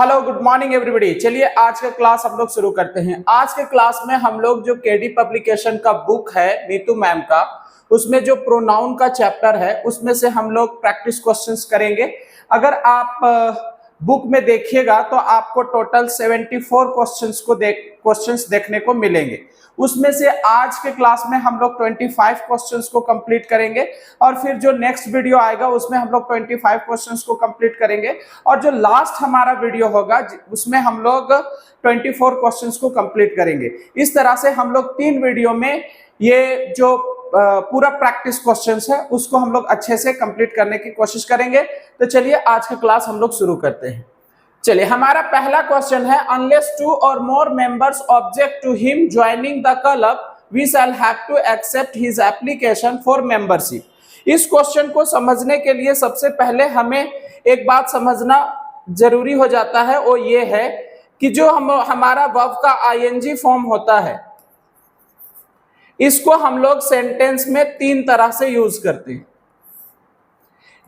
Hello good morning everybody. चलिए आज का क्लास हम लोग शुरू करते हैं। आज के क्लास में हम लोग जो केडी पब्लिकेशन का बुक है नीतू मैम का, उसमें जो प्रोनाउन का चैप्टर है उसमें से हम लोग प्रैक्टिस क्वेश्चंस करेंगे। अगर आप बुक में देखिएगा तो आपको टोटल 74 क्वेश्चंस देखने को मिलेंगे। उसमें से आज के क्लास में हम लोग 25 क्वेश्चंस को कंप्लीट करेंगे और फिर जो नेक्स्ट वीडियो आएगा उसमें हम लोग 25 क्वेश्चंस को कंप्लीट करेंगे और जो लास्ट हमारा वीडियो होगा उसमें हम लोग 24 क्वेश्चंस को कंप्लीट करेंगे। इस तरह से हम लोग 3 वीडियो में ये जो पूरा प्रैक्टिस क्वेश्चंस है उसको हम लोग अच्छे से कंप्लीट करने की कोशिश करेंगे। तो चलिए आज का क्लास हम लोग शुरू करते हैं। चलिए हमारा पहला क्वेश्चन है, unless 2 or more members object to him joining the club we shall have to accept his application for membership. इस क्वेश्चन को समझने के लिए सबसे पहले हमें एक बात समझना जरूरी हो जाता है, वो ये है कि जो हमारा वर्ब का आईएनजी फॉर्म होता है इसको हम लोग सेंटेंस में 3 तरह से यूज करते हैं।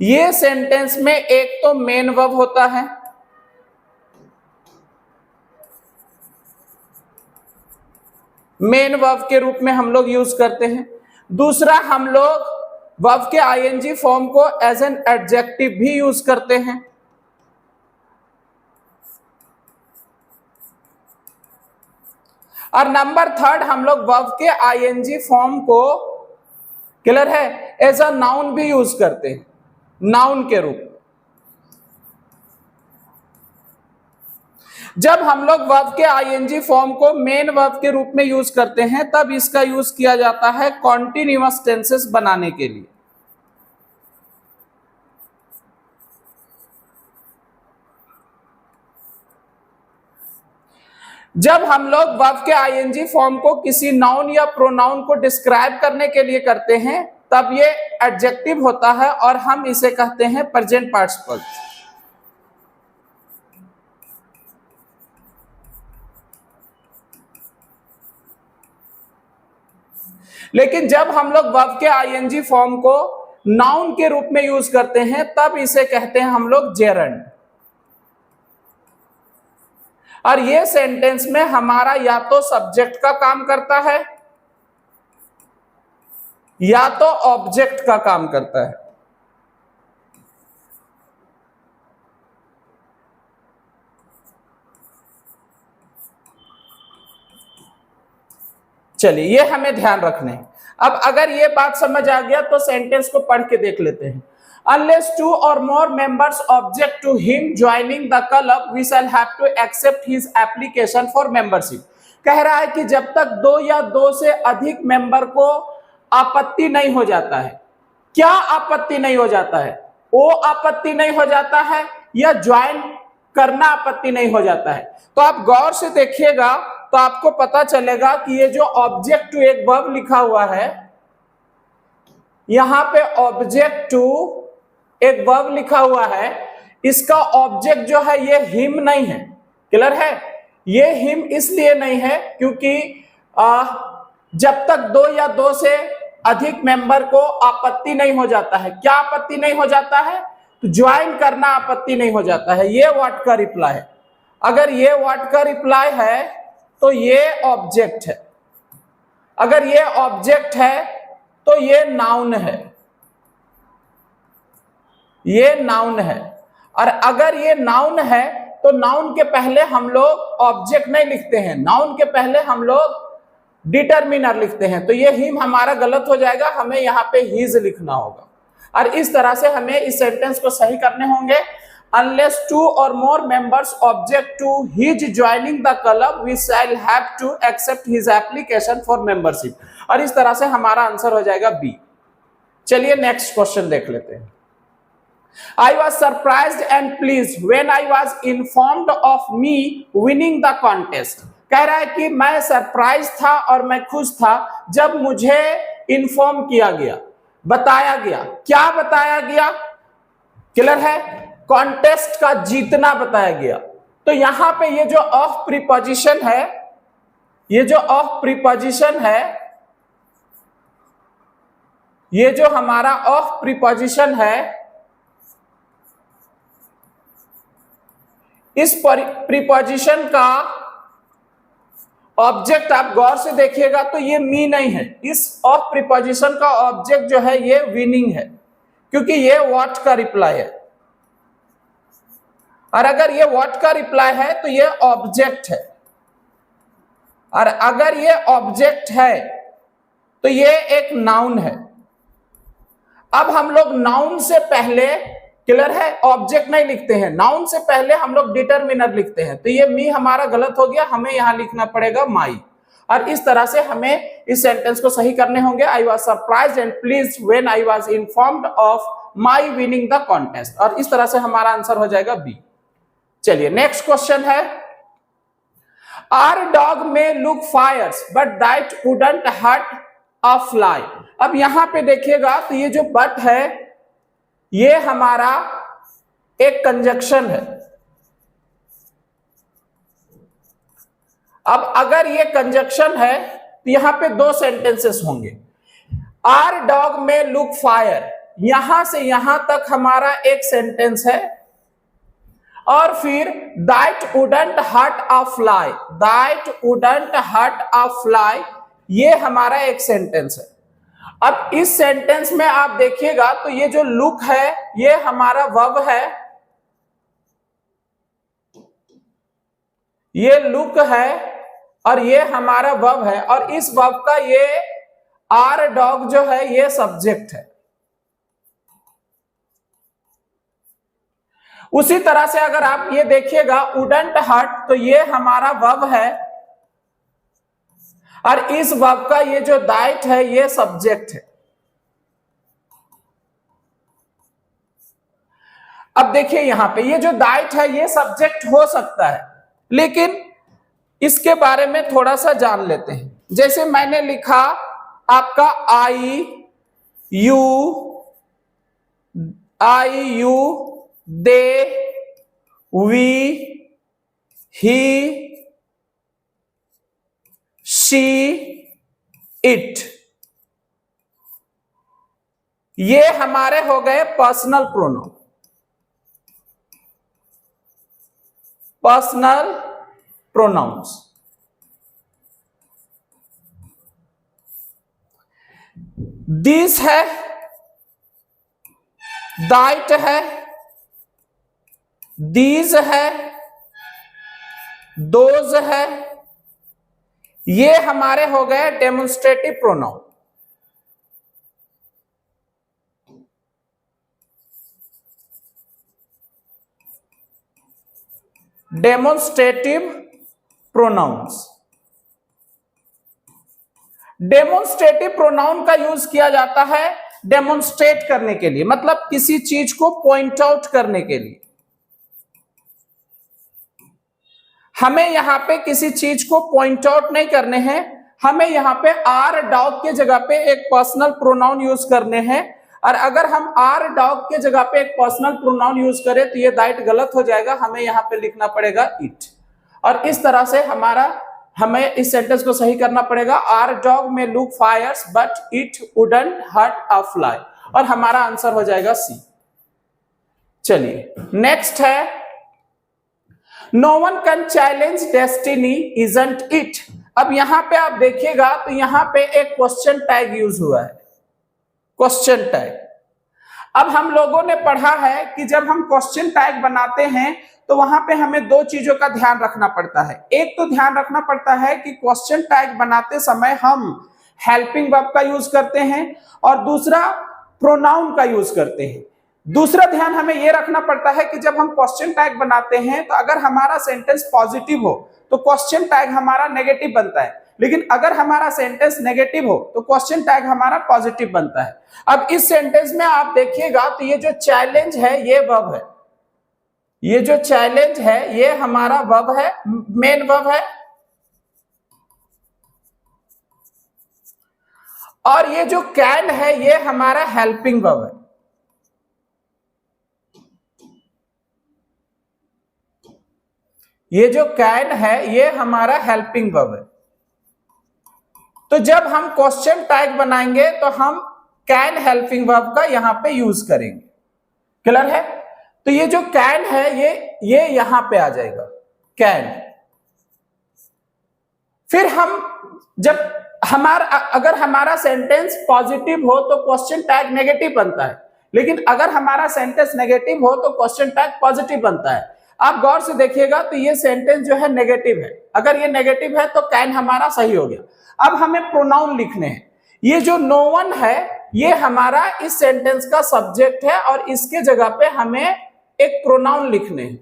ये सेंटेंस में एक तो मेन वर्ब होता है, मेन वर्ब के रूप में हम लोग यूज करते हैं। दूसरा, हम लोग वर्ब के आईएनजी फॉर्म को एज एन एडजेक्टिव भी यूज करते हैं। और नंबर 3 हम लोग वर्ब के आईएनजी फॉर्म को, क्लियर है, एज अ नाउन भी यूज करते हैं, नाउन के रूप। जब हम लोग वर्ब के आईएनजी फॉर्म को मेन वर्ब के रूप में यूज करते हैं तब इसका यूज किया जाता है कॉन्टिन्यूअस टेंसेस बनाने के लिए। जब हम लोग वर्ब के आईएनजी फॉर्म को किसी नाउन या प्रोनाउन को डिस्क्राइब करने के लिए करते हैं तब ये एडजेक्टिव होता है और हम इसे कहते हैं प्रेजेंट पार्टिसिपल। लेकिन जब हम लोग वर्ब के आईएनजी फॉर्म को नाउन के रूप में यूज करते हैं तब इसे कहते हैं हम लोग जेरंड। और ये सेंटेंस में हमारा या तो सब्जेक्ट का काम करता है या तो ऑब्जेक्ट का काम करता है। चलिए ये हमें ध्यान रखना है। अब अगर ये बात समझ आ गया तो सेंटेंस को पढ़ के देख लेते हैं। Unless 2 or more members object to him joining the club, we shall have to accept his application for membership। कह रहा है कि जब तक 2 या 2 से अधिक मेंबर को आपत्ति नहीं हो जाता है। क्या आपत्ति नहीं हो जाता है? वो आपत्ति नहीं हो जाता है या ज्वाइन करना आपत्ति नहीं हो जाता है। तो आप गौर से देखिएगा तो आपको पता चलेगा कि ये जो ऑब्जेक्ट टू एक वर्ब लिखा हुआ है, यहां पे ऑब्जेक्ट टू एक वर्ब लिखा हुआ है, इसका ऑब्जेक्ट जो है ये हिम नहीं है। क्लियर है? ये हिम इसलिए नहीं है क्योंकि जब तक 2 या 2 से अधिक मेंबर को आपत्ति नहीं हो जाता है। क्या आपत्ति नहीं हो जाता है? तो ज्वाइन करना आपत्ति नहीं हो जाता है। ये वर्ड का रिप्लाई है। अगर ये वर्ड का रिप्लाई है तो ये ऑब्जेक्ट है। अगर ये ऑब्जेक्ट है तो ये नाउन है, ये नाउन है। और अगर ये नाउन है तो नाउन के पहले हम लोग ऑब्जेक्ट नहीं लिखते हैं, नाउन के पहले हम लोग डिटरमिनर लिखते हैं। तो ये हिम हमारा गलत हो जाएगा, हमें यहाँ पे हिज लिखना होगा। और इस तरह से हमें इस सेंटेंस को सही करने होंगे। Unless 2 or more members object to his joining the club, we shall have to accept his application for membership। और इस तरह से हमारा आंसर हो जाएगा बी। चलिए नेक्स्ट क्वेश्चन देख लेते हैं। I was surprised and pleased when I was informed of me winning the contest। कह रहा है कि मैं सरप्राइज था और मैं खुश था जब मुझे इन्फॉर्म किया गया, बताया गया। क्या बताया गया? क्लियर है? कॉन्टेस्ट का जीतना बताया गया। तो यहां पे ये जो ऑफ प्रीपोजिशन है, ये जो ऑफ प्रीपोजिशन है, ये जो हमारा ऑफ प्रीपोजिशन है, इस प्रीपोजिशन का ऑब्जेक्ट आप गौर से देखिएगा तो ये मी नहीं है, इस ऑफ प्रीपोजिशन का ऑब्जेक्ट जो है ये वीनिंग है, क्योंकि ये व्हाट का रिप्लाई है, और अगर ये व्हाट का रिप्लाई है तो ये ऑब्जेक्ट है, और अगर ये ऑब्जेक्ट है तो ये एक नाउन है। अब हम लोग नाउन से पहले, क्लियर है, ऑब्जेक्ट नहीं लिखते हैं, नाउन से पहले हम लोग डिटरमिनर लिखते हैं, तो ये मी हमारा गलत हो गया, हमें यहां लिखना पड़ेगा माई, और इस तरह से हमें इस सेंटेंस को सही करने होंगे। I was surprised and pleased when I was informed of my winning the contest, और इस तरह से हमारा आंसर हो जाएगा बी। चलिए नेक्स्ट क्वेश्चन है, our dog may look fierce but that wouldn't hurt a fly. अब यहां पे देखिएगा तो ये जो बट है ये हमारा एक कंजक्शन है। अब अगर ये कंजक्शन है तो यहां पे दो सेंटेंसेस होंगे, are dog may look fire, यहां से यहां तक हमारा एक सेंटेंस है, और फिर that wouldn't hurt a fly, that wouldn't hurt a fly, ये हमारा एक सेंटेंस है। अब इस सेंटेंस में आप देखिएगा तो ये जो लुक है ये हमारा वर्ब है, ये लुक है और ये हमारा वर्ब है, और इस वर्ब का ये आर डॉग जो है ये सब्जेक्ट है। उसी तरह से अगर आप ये देखिएगा वुडंट हर्ट, तो ये हमारा वर्ब है, और इस वर्ब का ये जो दैट है ये सब्जेक्ट है। अब देखिए यहां पे ये जो दैट है ये सब्जेक्ट हो सकता है, लेकिन इसके बारे में थोड़ा सा जान लेते हैं। जैसे मैंने लिखा आपका I you they we he she it, ये हमारे हो गए personal pronoun, personal pronouns. This है, दैट है, दीज है, दोज है, ये हमारे हो गए demonstrative pronoun. Demonstrative pronouns, demonstrative pronoun का यूज किया जाता है डेमोन्स्ट्रेट करने के लिए, मतलब किसी चीज को पॉइंट आउट करने के लिए। हमें यहां पे किसी चीज को पॉइंट आउट नहीं करने हैं, हमें यहां पे आर डॉग के जगह पे एक पर्सनल प्रोनाउन यूज करने हैं, और अगर हम आर डॉग के जगह पे एक पर्सनल प्रोनाउन यूज करें तो ये दैट गलत हो जाएगा, हमें यहां पे लिखना पड़ेगा इट, और इस तरह से हमें इस सेंटेंस को सही करना पड़ेगा, our dog may look fierce but it wouldn't hurt a fly, और हमारा आंसर हो जाएगा सी। चलिए नेक्स्ट है, no one can challenge destiny isn't it. अब यहां पे आप देखिएगा तो यहां पे एक क्वेश्चन टैग यूज हुआ है, क्वेश्चन टैग। अब हम लोगों ने पढ़ा है कि जब हम क्वेश्चन टैग बनाते हैं तो वहां पे हमें दो चीजों का ध्यान रखना पड़ता है। एक तो ध्यान रखना पड़ता है कि क्वेश्चन टैग बनाते समय हम हेल्पिंग वर्ब का यूज करते हैं, और दूसरा प्रोनाउन का यूज करते हैं। दूसरा ध्यान हमें यह रखना पड़ता है कि जब हम क्वेश्चन टैग बनाते हैं तो अगर हमारा सेंटेंस पॉजिटिव हो तो क्वेश्चन टैग हमारा नेगेटिव बनता है, लेकिन अगर हमारा सेंटेंस नेगेटिव हो तो क्वेश्चन टैग हमारा पॉजिटिव बनता है। अब इस सेंटेंस में आप देखिएगा तो ये जो चैलेंज है ये वर्ब है, ये जो चैलेंज है ये हमारा वर्ब है, मेन वर्ब है, और ये जो कैन है ये हमारा हेल्पिंग वर्ब है। ये जो कैन है ये हमारा हेल्पिंग वर्ब है। तो जब हम क्वेश्चन टैग बनाएंगे तो हम कैन हेल्पिंग वर्ब का यहां पे यूज करेंगे, क्लियर है। तो ये जो कैन है ये यहां पे आ जाएगा, कैन। फिर हम जब अगर हमारा सेंटेंस पॉजिटिव हो तो क्वेश्चन टैग नेगेटिव बनता है, लेकिन अगर हमारा सेंटेंस नेगेटिव हो तो क्वेश्चन टैग पॉजिटिव बनता है। आप गौर से देखिएगा तो ये सेंटेंस जो है नेगेटिव है, अगर ये नेगेटिव है तो कैन हमारा सही हो गया। अब हमें प्रोनाउन लिखने हैं। ये जो नो वन है ये हमारा इस सेंटेंस का सब्जेक्ट है और इसके जगह पे हमें एक प्रोनाउन लिखने हैं।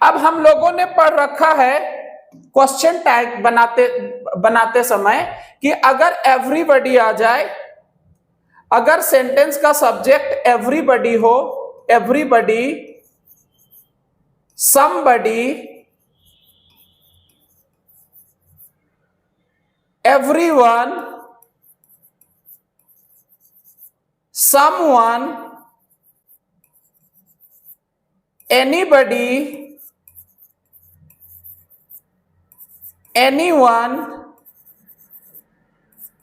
अब हम लोगों ने पढ़ रखा है क्वेश्चन टैग बनाते समय कि अगर एवरीबॉडी आ जाए, अगर सेंटेंस का सब्जेक्ट एवरीबॉडी हो, everybody, somebody, everyone, someone, anybody, anyone,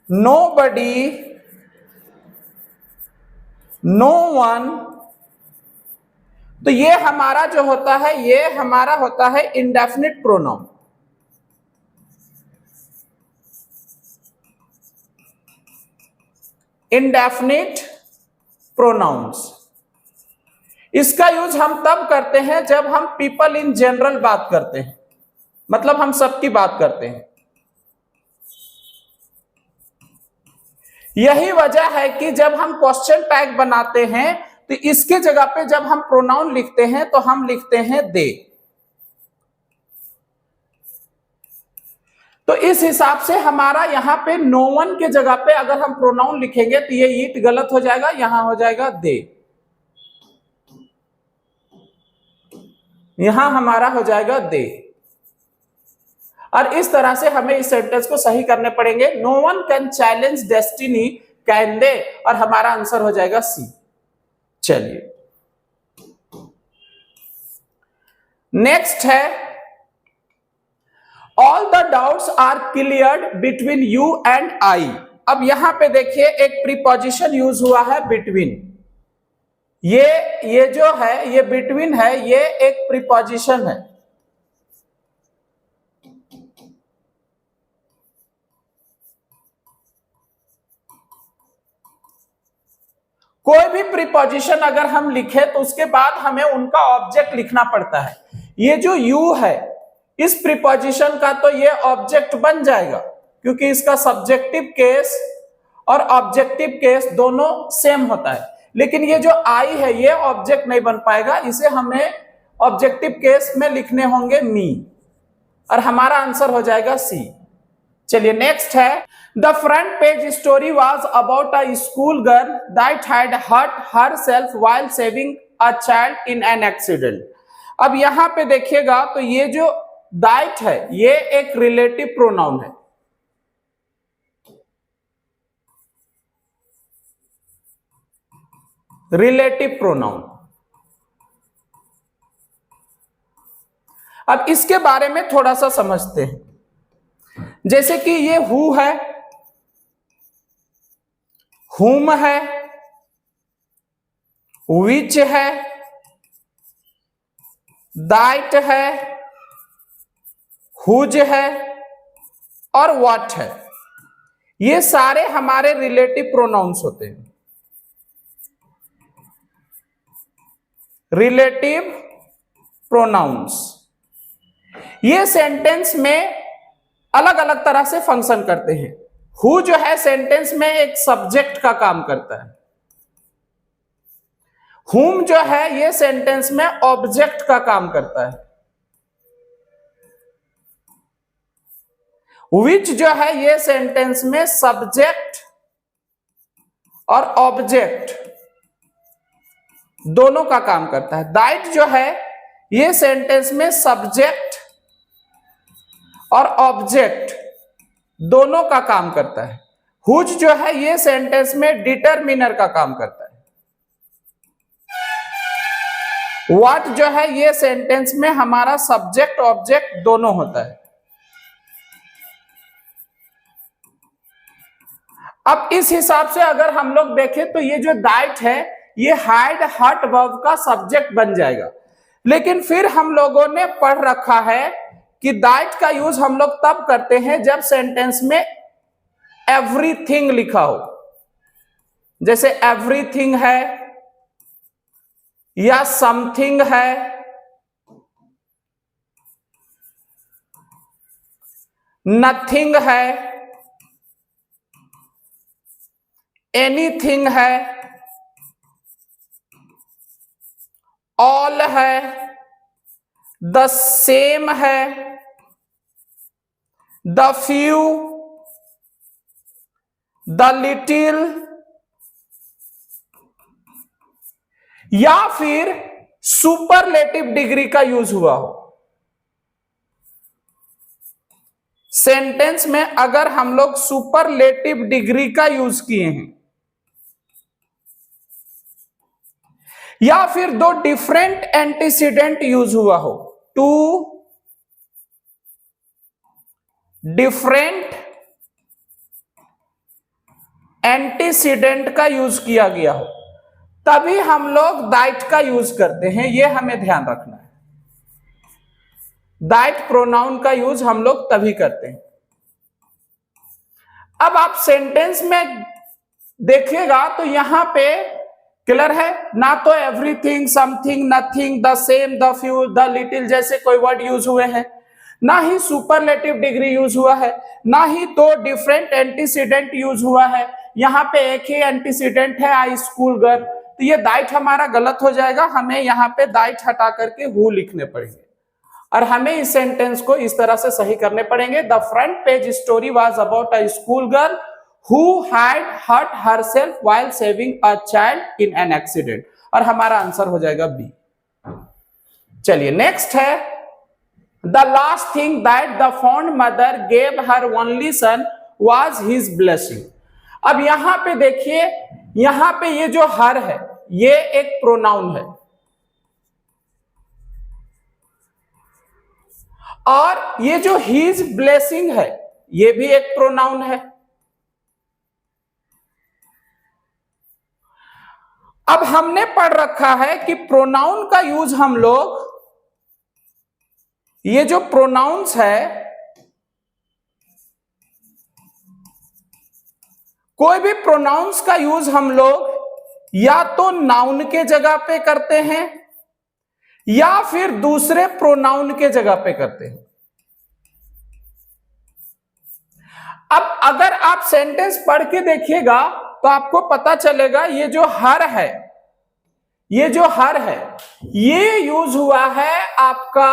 nobody, no one, तो ये हमारा जो होता है ये हमारा होता है इंडेफिनिट प्रोनाउन। इंडेफिनिट प्रोनाउंस, इसका यूज हम तब करते हैं जब हम पीपल इन जनरल बात करते हैं, मतलब हम सबकी बात करते हैं। यही वजह है कि जब हम क्वेश्चन टैग बनाते हैं तो इसके जगह पे जब हम प्रोनाउन लिखते हैं तो हम लिखते हैं दे। तो इस हिसाब से हमारा यहां पे नो वन के जगह पे अगर हम प्रोनाउन लिखेंगे तो ये ईट गलत हो जाएगा, यहां हो जाएगा दे, यहां हमारा हो जाएगा दे। और इस तरह से हमें इस सेंटेंस को सही करने पड़ेंगे। No one can challenge destiny, can they, और हमारा आंसर हो जाएगा सी। चलिए नेक्स्ट है all the doubts are cleared between you and I. अब यहां पे देखिए एक प्रीपोजिशन यूज हुआ है बिटवीन। ये जो है ये बिटवीन है, ये एक प्रीपोजिशन है। कोई भी प्रीपोजिशन अगर हम लिखे तो उसके बाद हमें उनका ऑब्जेक्ट लिखना पड़ता है। ये जो यू है इस प्रीपोजिशन का तो ये ऑब्जेक्ट बन जाएगा, क्योंकि इसका सब्जेक्टिव केस और ऑब्जेक्टिव केस दोनों सेम होता है। लेकिन ये जो आई है ये ऑब्जेक्ट नहीं बन पाएगा, इसे हमें ऑब्जेक्टिव केस में लिखने होंगे मी, और हमारा आंसर हो जाएगा सी। चलिए नेक्स्ट है the front page story was about a school girl that had hurt herself while saving a child in an accident. अब यहां पे देखिएगा तो ये जो दैट है ये एक रिलेटिव प्रोनाउन है। Relative pronoun. अब इसके बारे में थोड़ा सा समझते हैं। जैसे कि ये हु है, हुम है, विच है, दैट है, हुज है और व्हाट है। ये सारे हमारे रिलेटिव प्रोनाउंस होते हैं। रिलेटिव प्रोनाउंस ये सेंटेंस में अलग अलग तरह से फंक्शन करते हैं। हु जो है सेंटेंस में एक सब्जेक्ट का काम करता है। हुम जो है ये सेंटेंस में ऑब्जेक्ट का काम करता है। विच जो है ये सेंटेंस में सब्जेक्ट और ऑब्जेक्ट दोनों का काम करता है। दैट जो है ये सेंटेंस में सब्जेक्ट और ऑब्जेक्ट दोनों का काम करता है। हुज जो है ये सेंटेंस में डिटरमिनर का काम करता है। व्हाट जो है ये सेंटेंस में हमारा सब्जेक्ट ऑब्जेक्ट दोनों होता है। अब इस हिसाब से अगर हम लोग देखें तो ये जो दैट है ये हैड हट वर्ब का सब्जेक्ट बन जाएगा। लेकिन फिर हम लोगों ने पढ़ रखा है कि दैट का यूज हम लोग तब करते हैं जब सेंटेंस में एवरीथिंग लिखा हो, जैसे एवरीथिंग है या समथिंग है, नथिंग है, एनीथिंग है, ऑल है, द सेम है, द फ्यू, द लिटिल, या फिर सुपरलेटिव डिग्री का यूज हुआ हो। सेंटेंस में अगर हम लोग सुपरलेटिव डिग्री का यूज किए हैं, या फिर दो डिफरेंट एंटीसीडेंट यूज हुआ हो, टू डिफरेंट एंटीसीडेंट का यूज किया गया हो, तभी हम लोग दैट का यूज करते हैं। यह हमें ध्यान रखना है। दैट प्रोनाउन का यूज हम लोग तभी करते हैं। अब आप सेंटेंस में देखिएगा तो यहां पे क्लियर है, ना तो everything, something, nothing, the same, the few, the little जैसे कोई वर्ड यूज हुए हैं, ना ही सुपरलेटिव डिग्री यूज हुआ है, ना ही दो डिफरेंट एंटीसीडेंट यूज हुआ है। यहाँ पे एक ही एंटीसीडेंट है, आई स्कूल गर्ल, तो ये दैट हमारा गलत हो जाएगा। हमें यहाँ पे दैट हटा करके हु लिखने पड़ेंगे और हमें इस सेंटेंस को इस तरह से सही करने पड़ेंगे। The front page story was about a school girl who had hurt herself while saving a child in an accident, और हमारा आंसर हो जाएगा बी। चलिए नेक्स्ट है, the last thing that the fond mother gave her only son was his blessing। अब यहां पे देखिए, यहां पे ये जो हर है ये एक प्रोनाउन है, और ये जो his blessing है ये भी एक प्रोनाउन है। अब हमने पढ़ रखा है कि प्रोनाउन का यूज हम लोग, ये जो प्रोनाउंस है, कोई भी प्रोनाउंस का यूज हम लोग या तो नाउन के जगह पे करते हैं या फिर दूसरे प्रोनाउन के जगह पे करते हैं। अब अगर आप सेंटेंस पढ़ के देखिएगा तो आपको पता चलेगा ये जो हर है, ये जो हर है ये यूज हुआ है आपका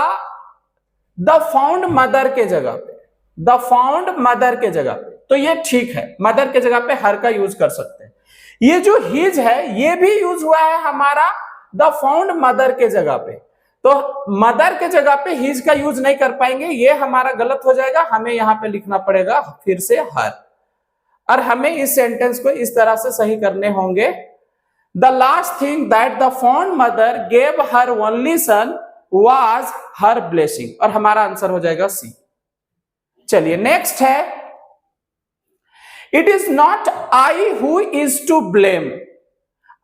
द फाउंड मदर के जगह पे, द फाउंड मदर के जगह पे, तो ये ठीक है, मदर के जगह पे हर का यूज कर सकते हैं। ये जो हिज है ये भी यूज हुआ है हमारा द फाउंड मदर के जगह पे, तो मदर के जगह पे हिज का यूज नहीं कर पाएंगे, ये हमारा गलत हो जाएगा। हमें यहां पे लिखना पड़ेगा फिर से हर, और हमें इस सेंटेंस को इस तरह से सही करने होंगे, the last thing that the fond mother gave her only son was her blessing, और हमारा आंसर हो जाएगा सी। चलिए नेक्स्ट है, it is not I who is to blame.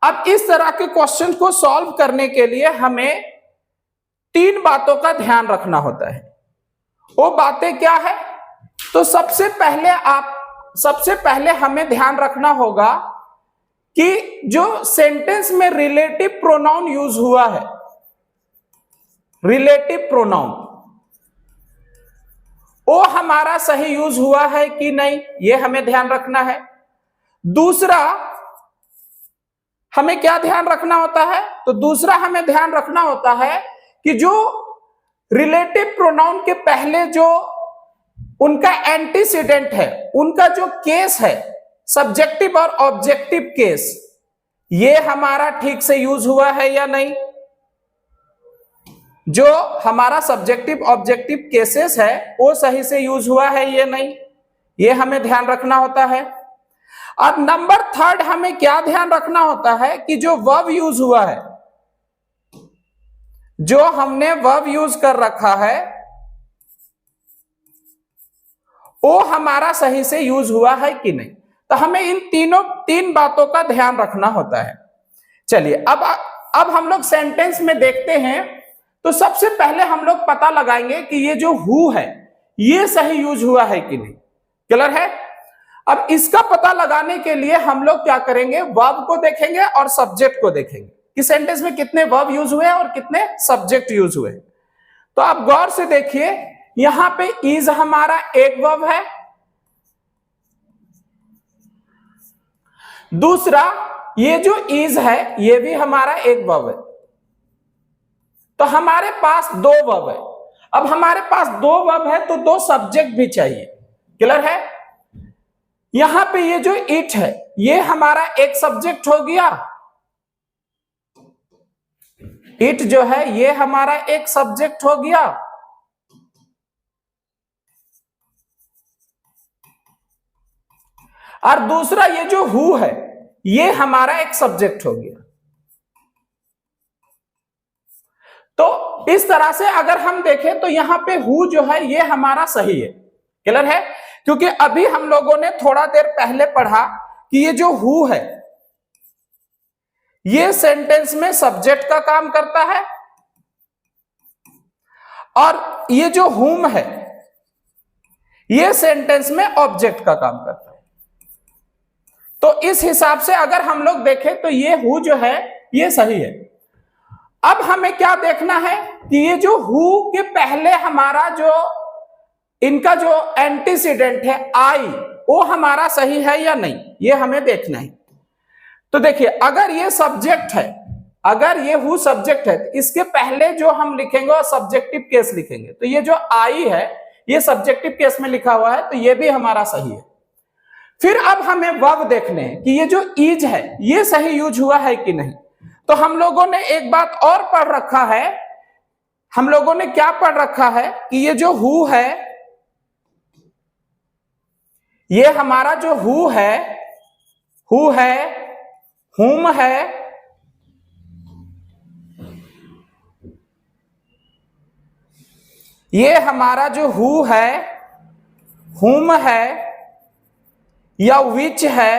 अब इस तरह के क्वेश्चन को सॉल्व करने के लिए हमें तीन बातों का ध्यान रखना होता है। वो बातें क्या है? तो सबसे पहले हमें ध्यान रखना होगा कि जो सेंटेंस में रिलेटिव प्रोनाउन यूज हुआ है, रिलेटिव प्रोनाउन, वो हमारा सही यूज हुआ है कि नहीं, ये हमें ध्यान रखना है। दूसरा हमें क्या ध्यान रखना होता है? तो दूसरा हमें ध्यान रखना होता है कि जो रिलेटिव प्रोनाउन के पहले जो उनका एंटीसीडेंट है, उनका जो केस है, सब्जेक्टिव और ऑब्जेक्टिव केस, ये हमारा ठीक से यूज हुआ है या नहीं। जो हमारा सब्जेक्टिव ऑब्जेक्टिव केसेस है वो सही से यूज हुआ है या नहीं, ये हमें ध्यान रखना होता है। अब नंबर थर्ड हमें क्या ध्यान रखना होता है कि जो वर्ब यूज हुआ है, जो हमने वर्ब यूज कर रखा है, वो हमारा सही से यूज हुआ है कि नहीं। तो हमें इन तीन बातों का ध्यान रखना होता है। चलिए अब हम लोग सेंटेंस में देखते हैं। तो सबसे पहले हम लोग पता लगाएंगे कि ये जो हु है ये सही यूज हुआ है कि नहीं। क्लियर है? अब इसका पता लगाने के लिए हम लोग क्या करेंगे, वर्ब को देखेंगे और सब्जेक्ट को देखेंगे कि सेंटेंस में कितने वर्ब यूज हुए और कितने सब्जेक्ट यूज हुए। तो आप गौर से देखिए, यहां पे इज हमारा एक वर्ब है, दूसरा ये जो इज है ये भी हमारा एक वर्ब है। तो हमारे पास दो वर्ब है। अब हमारे पास दो वर्ब है तो दो सब्जेक्ट भी चाहिए। क्लियर है? यहां पे ये जो इट है ये हमारा एक सब्जेक्ट हो गया, इट जो है ये हमारा एक सब्जेक्ट हो गया, और दूसरा ये जो हु है ये हमारा एक सब्जेक्ट हो गया। तो इस तरह से अगर हम देखें तो यहां पे हु जो है ये हमारा सही है। क्लियर है? क्योंकि अभी हम लोगों ने थोड़ा देर पहले पढ़ा कि ये जो हु है ये सेंटेंस में सब्जेक्ट का काम करता है, और ये जो हुम है ये सेंटेंस में ऑब्जेक्ट का काम करता है। तो इस हिसाब से अगर हम लोग देखें तो ये हु जो है ये सही है। अब हमें क्या देखना है कि ये जो हु के पहले हमारा जो इनका जो एंटीसीडेंट है आई, वो हमारा सही है या नहीं, ये हमें देखना है। तो देखिए, अगर ये सब्जेक्ट है, अगर ये हु सब्जेक्ट है तो इसके पहले जो हम लिखेंगे वो सब्जेक्टिव केस लिखेंगे। तो ये जो आई है ये सब्जेक्टिव केस में लिखा हुआ है, तो ये भी हमारा सही है। फिर अब हमें वर्ब देखने हैं कि ये जो इज है ये सही यूज हुआ है कि नहीं। तो हम लोगों ने एक बात और पढ़ रखा है, हम लोगों ने क्या पढ़ रखा है कि ये जो हु है ये हमारा जो हु है, हुम है, ये हमारा जो हु है, हुम है, या विच है,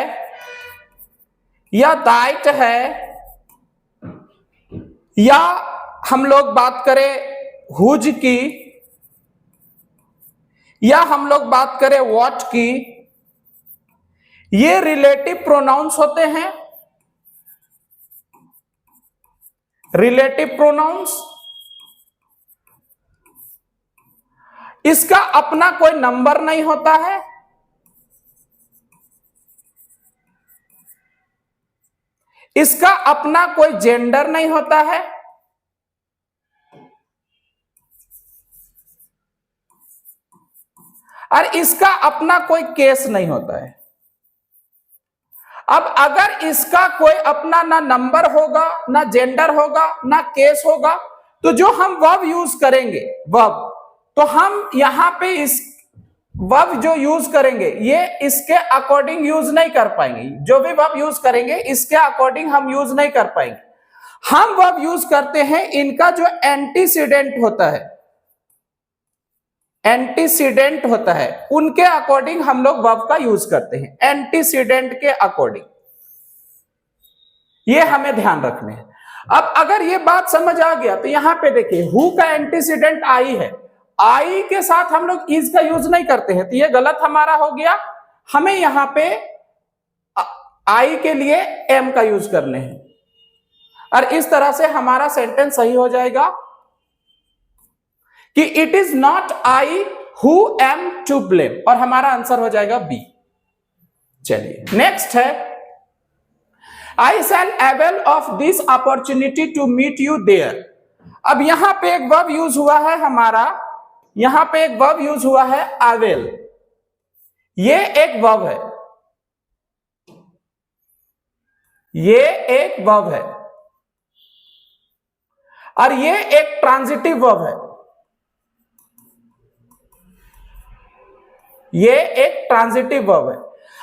या दैट है, या हम लोग बात करें हुज की, या हम लोग बात करें व्हाट की, ये रिलेटिव प्रोनाउंस होते हैं। रिलेटिव प्रोनाउंस, इसका अपना कोई नंबर नहीं होता है, इसका अपना कोई जेंडर नहीं होता है, और इसका अपना कोई केस नहीं होता है। अब अगर इसका कोई अपना ना नंबर होगा, ना जेंडर होगा, ना केस होगा, तो जो हम वर्ब यूज करेंगे वर्ब, तो हम यहां पे इस वर्ब जो यूज करेंगे ये इसके अकॉर्डिंग यूज नहीं कर पाएंगे। जो भी वर्ब यूज करेंगे इसके अकॉर्डिंग हम यूज नहीं कर पाएंगे। हम वर्ब यूज करते हैं इनका जो एंटीसीडेंट होता है, एंटीसीडेंट होता है, उनके अकॉर्डिंग हम लोग वर्ब का यूज करते हैं, एंटीसीडेंट के अकॉर्डिंग। ये हमें ध्यान रखने हैं। अब अगर ये बात समझ आ गया तो यहां पे देखिए हु का एंटीसीडेंट आई है, आई के साथ हम लोग इज का यूज नहीं करते हैं, तो ये गलत हमारा हो गया। हमें यहां पे आई के लिए एम का यूज करने हैं, और इस तरह से हमारा सेंटेंस सही हो जाएगा कि it is not I who am to blame, और हमारा आंसर हो जाएगा बी। चलिए नेक्स्ट है, I shall avail of this opportunity to meet you there. अब यहां पे एक वर्ब यूज हुआ है हमारा, यहां पे एक वर्ब यूज हुआ है अवेल, ये एक वर्ब है, ये एक वर्ब है, और ये एक ट्रांजिटिव वर्ब है, ये एक ट्रांजिटिव वर्ब है।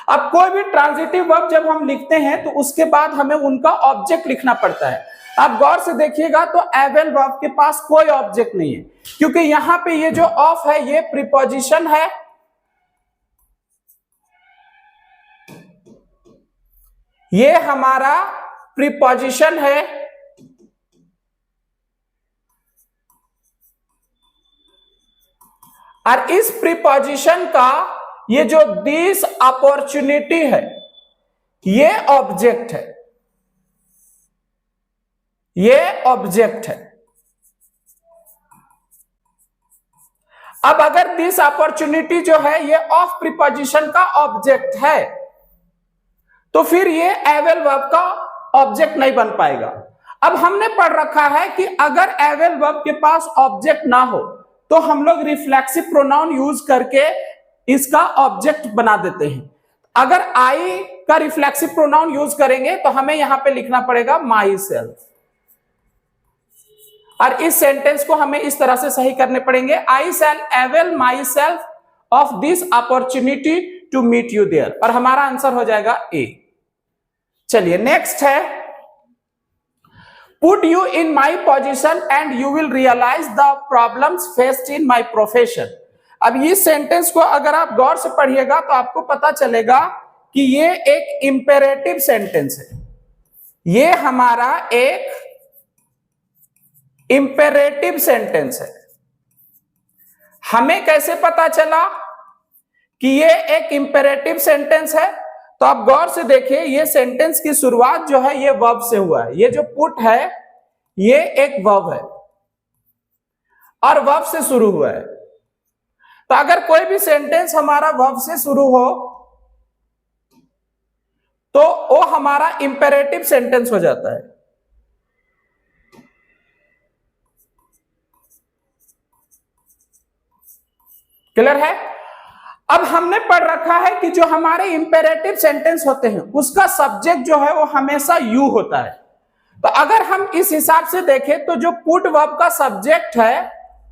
अब कोई भी ट्रांजिटिव वर्ब जब हम लिखते हैं तो उसके बाद हमें उनका ऑब्जेक्ट लिखना पड़ता है। आप गौर से देखिएगा तो एवेल वर्ब के पास कोई ऑब्जेक्ट नहीं है, क्योंकि यहां पे ये जो ऑफ है ये प्रीपोजिशन है, ये हमारा प्रीपोजिशन है, और इस प्रीपोजिशन का ये जो दिस अपॉर्चुनिटी है ये ऑब्जेक्ट है, ये ऑब्जेक्ट है। अब अगर दिस अपॉर्चुनिटी जो है ये ऑफ प्रीपोजिशन का ऑब्जेक्ट है तो फिर ये एवेल वर्ब का ऑब्जेक्ट नहीं बन पाएगा। अब हमने पढ़ रखा है कि अगर एवेल वर्ब के पास ऑब्जेक्ट ना हो तो हम लोग रिफ्लेक्सिव प्रोनाउन यूज करके इसका ऑब्जेक्ट बना देते हैं। अगर आई का रिफ्लेक्सिव प्रोनाउन यूज करेंगे तो हमें यहां पे लिखना पड़ेगा माई सेल्फ, और इस सेंटेंस को हमें इस तरह से सही करने पड़ेंगे, I shall avail myself of this opportunity to meet you there, और हमारा आंसर हो जाएगा ए। चलिए नेक्स्ट है, put you in my position and you will realise the problems faced in my profession. अब इस सेंटेंस को अगर आप गौर से पढ़िएगा तो आपको पता चलेगा कि ये एक इंपेरेटिव सेंटेंस है, ये हमारा एक इंपेरेटिव सेंटेंस है। हमें कैसे पता चला कि ये एक इंपेरेटिव सेंटेंस है? तो आप गौर से देखिए, ये सेंटेंस की शुरुआत जो है ये वर्ब से हुआ है, ये जो पुट है ये एक वर्ब है और वर्ब से शुरू हुआ है। तो अगर कोई भी सेंटेंस हमारा वर्ब से शुरू हो तो वो हमारा इंपेरेटिव सेंटेंस हो जाता है। क्लियर है? अब हमने पढ़ रखा है कि जो हमारे इंपेरेटिव सेंटेंस होते हैं उसका सब्जेक्ट जो है वो हमेशा यू होता है। तो अगर हम इस हिसाब से देखें तो जो पुट वर्ब का सब्जेक्ट है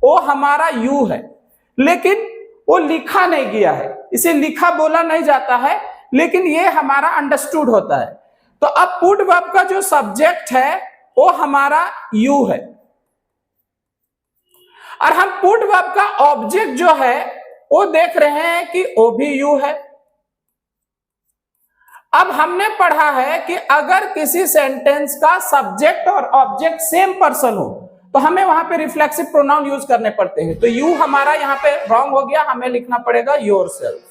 वो हमारा यू है, लेकिन वो लिखा नहीं गया है, इसे लिखा बोला नहीं जाता है, लेकिन ये हमारा अंडरस्टूड होता है। तो अब पुट वर्ब का जो सब्जेक्ट है वो हमारा यू है, और हम पुट वर्ब का ऑब्जेक्ट जो है वो देख रहे हैं कि वो भी यू है। अब हमने पढ़ा है कि अगर किसी सेंटेंस का सब्जेक्ट और ऑब्जेक्ट सेम पर्सन हो तो हमें वहां पे रिफ्लेक्सिव प्रोनाउन यूज करने पड़ते हैं। तो यू हमारा यहां पे रॉन्ग हो गया, हमें लिखना पड़ेगा योरसेल्फ,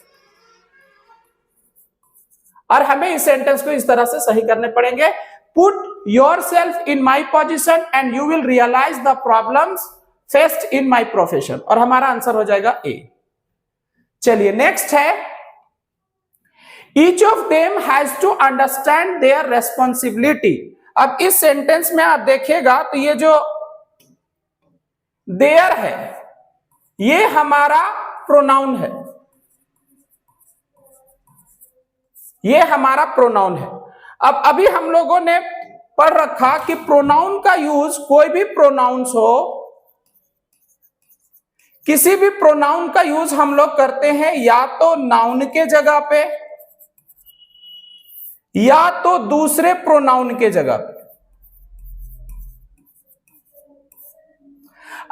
और हमें इस सेंटेंस को इस तरह से सही करने पड़ेंगे, put yourself in my position and you will realise the problems faced in my profession, और हमारा आंसर हो जाएगा ए। चलिए नेक्स्ट है, each of them has to understand their responsibility. अब इस सेंटेंस में आप देखिएगा तो ये जो देयर है ये हमारा प्रोनाउन है, ये हमारा प्रोनाउन है। अब अभी हम लोगों ने पढ़ रखा कि प्रोनाउन का यूज, कोई भी प्रोनाउंस हो, किसी भी प्रोनाउन का यूज हम लोग करते हैं या तो नाउन के जगह पे या तो दूसरे प्रोनाउन के जगह पे।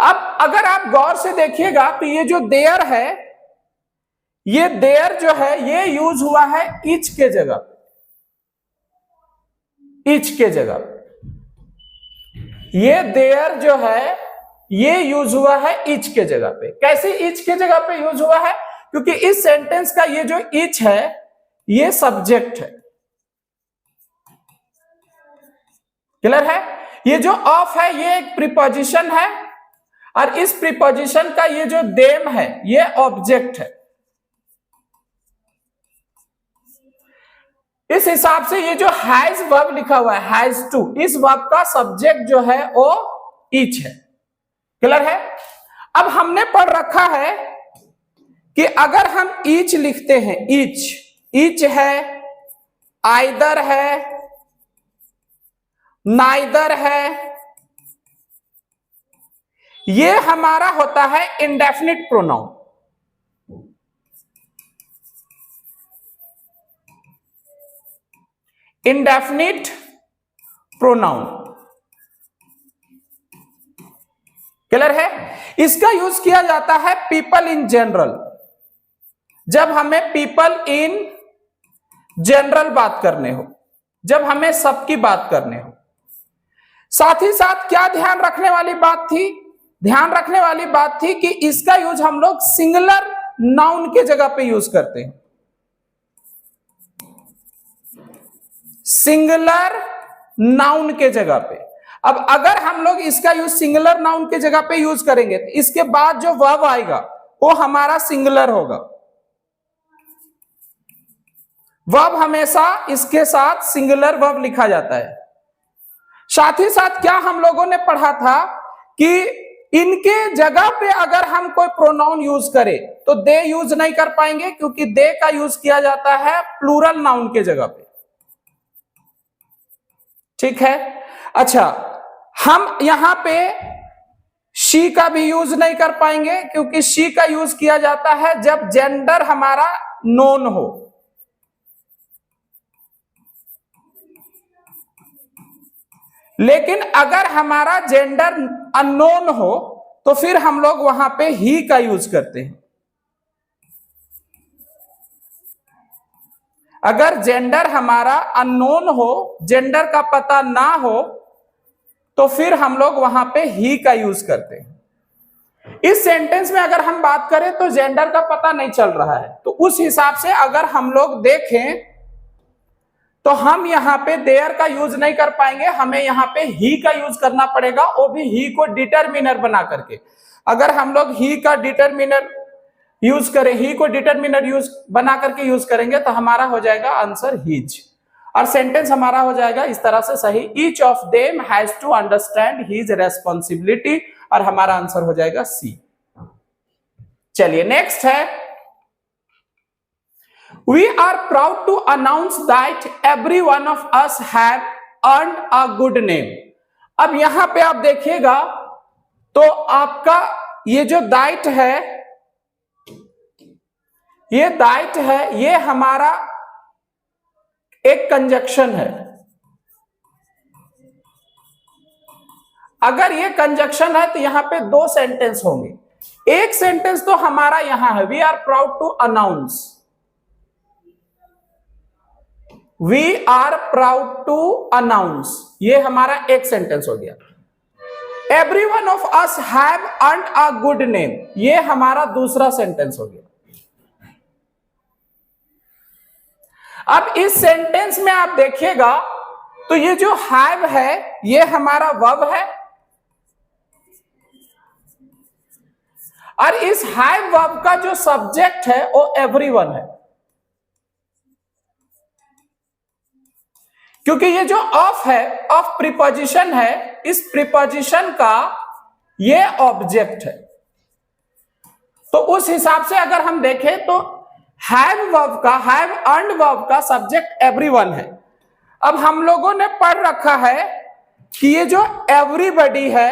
अब अगर आप गौर से देखिएगा तो ये जो देयर है, ये देयर जो है ये यूज हुआ है ईच के जगह पे, ईच के जगह पे। ये देयर जो है ये यूज हुआ है ईच के जगह पे। कैसे ईच के जगह पे यूज हुआ है? क्योंकि इस सेंटेंस का ये जो ईच है ये सब्जेक्ट है। क्लियर है? ये जो ऑफ है ये एक प्रीपोजिशन है, और इस प्रीपोजिशन का ये जो देम है ये ऑब्जेक्ट है। इस हिसाब से ये जो हैज वर्ब लिखा हुआ है, हैज टू, इस वर्ब का सब्जेक्ट जो है वो ईच है। क्लियर है? अब हमने पढ़ रखा है कि अगर हम ईच लिखते हैं, ईच, ईच है, आइदर है, नाइदर है, ये हमारा होता है indefinite pronoun. Indefinite pronoun, clear है? इसका यूज किया जाता है पीपल इन जनरल, जब हमें पीपल इन जनरल बात करने हो, जब हमें सबकी बात करनी हो। साथ ही साथ क्या ध्यान रखने वाली बात थी? ध्यान रखने वाली बात थी कि इसका यूज हम लोग सिंगुलर नाउन के जगह पे यूज करते हैं, सिंगुलर नाउन के जगह पे। अब अगर हम लोग इसका यूज सिंगुलर नाउन के जगह पे यूज करेंगे तो इसके बाद जो वर्ब आएगा वो हमारा सिंगुलर होगा। वर्ब हमेशा इसके साथ सिंगुलर वर्ब लिखा जाता है। साथ ही साथ क्या हम लोगों ने पढ़ा था कि इनके जगह पे अगर हम कोई प्रोनाउन यूज करें तो दे यूज नहीं कर पाएंगे, क्योंकि दे का यूज किया जाता है प्लूरल नाउन के जगह पे। ठीक है। अच्छा, हम यहां पे शी का भी यूज नहीं कर पाएंगे, क्योंकि शी का यूज किया जाता है जब जेंडर हमारा नोन हो। लेकिन अगर हमारा जेंडर अननोन हो तो फिर हम लोग वहां पे ही का यूज करते हैं। अगर जेंडर हमारा अननोन हो, जेंडर का पता ना हो, तो फिर हम लोग वहां पे ही का यूज करते हैं। इस सेंटेंस में अगर हम बात करें तो जेंडर का पता नहीं चल रहा है, तो उस हिसाब से अगर हम लोग देखें तो हम यहां पे देयर का यूज नहीं कर पाएंगे, हमें यहां पे ही का यूज करना पड़ेगा, वो भी ही को डिटरमिनर बना करके। अगर हम लोग ही का डिटरमिनर यूज करें, ही को डिटरमिनर यूज बना करके यूज करेंगे तो हमारा हो जाएगा आंसर हिज, और सेंटेंस हमारा हो जाएगा इस तरह से सही, each of them has to understand his responsibility, और हमारा आंसर हो जाएगा सी। चलिए नेक्स्ट है, We are proud to announce that every one of us have earned a good name. अब यहां पे आप देखिएगा तो आपका ये जो दैट है, ये दैट है, ये हमारा एक कंजक्शन है। अगर ये कंजक्शन है तो यहां पे दो सेंटेंस होंगे। एक सेंटेंस तो हमारा यहां है, we are proud to announce, We are proud to announce, ये हमारा एक सेंटेंस हो गया। Every one of us have earned a good name, ये हमारा दूसरा सेंटेंस हो गया। अब इस सेंटेंस में आप देखिएगा तो ये जो have है ये हमारा verb है, और इस have verb का जो सब्जेक्ट है वो everyone है, क्योंकि ये जो ऑफ है, ऑफ प्रीपोजिशन है, इस प्रीपोजिशन का ये ऑब्जेक्ट है। तो उस हिसाब से अगर हम देखें तो हैव वर्ब का, हैव अर्न्ड वर्ब का सब्जेक्ट एवरीवन है। अब हम लोगों ने पढ़ रखा है कि ये जो एवरीबॉडी है,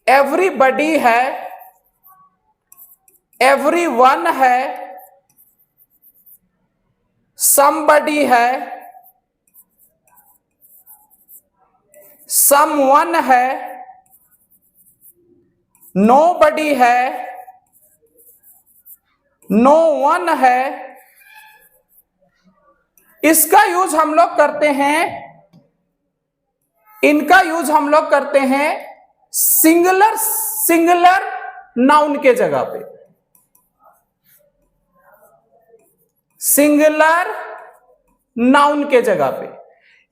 एवरीबॉडी है, एवरीवन है, somebody है, someone है, nobody है, no one है। इसका यूज हम लोग करते हैं, इनका यूज हम लोग करते हैं सिंगुलर नाउन के जगह पे, सिंगुलर नाउन के जगह पे।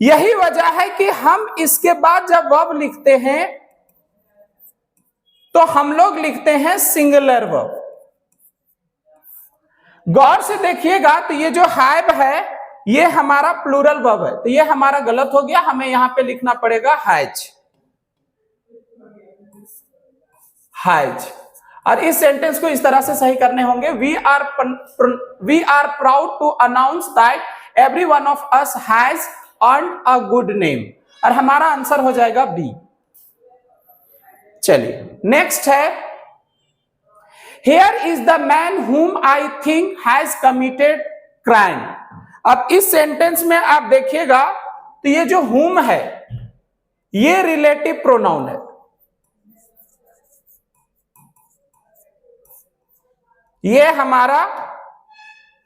यही वजह है कि हम इसके बाद जब वर्ब लिखते हैं तो हम लोग लिखते हैं सिंगुलर वर्ब। गौर से देखिएगा तो ये जो हैव है ये हमारा प्लूरल वर्ब है, तो ये हमारा गलत हो गया, हमें यहां पे लिखना पड़ेगा हैज, हैज। और इस सेंटेंस को इस तरह से सही करने होंगे, we are proud to announce that every one of us has earned a good name, और हमारा आंसर हो जाएगा बी। चलिए नेक्स्ट है, हियर इज द मैन हुम आई थिंक हैज कमिटेड क्राइम। अब इस सेंटेंस में आप देखिएगा तो ये जो हुम है ये रिलेटिव प्रोनाउन है, ये हमारा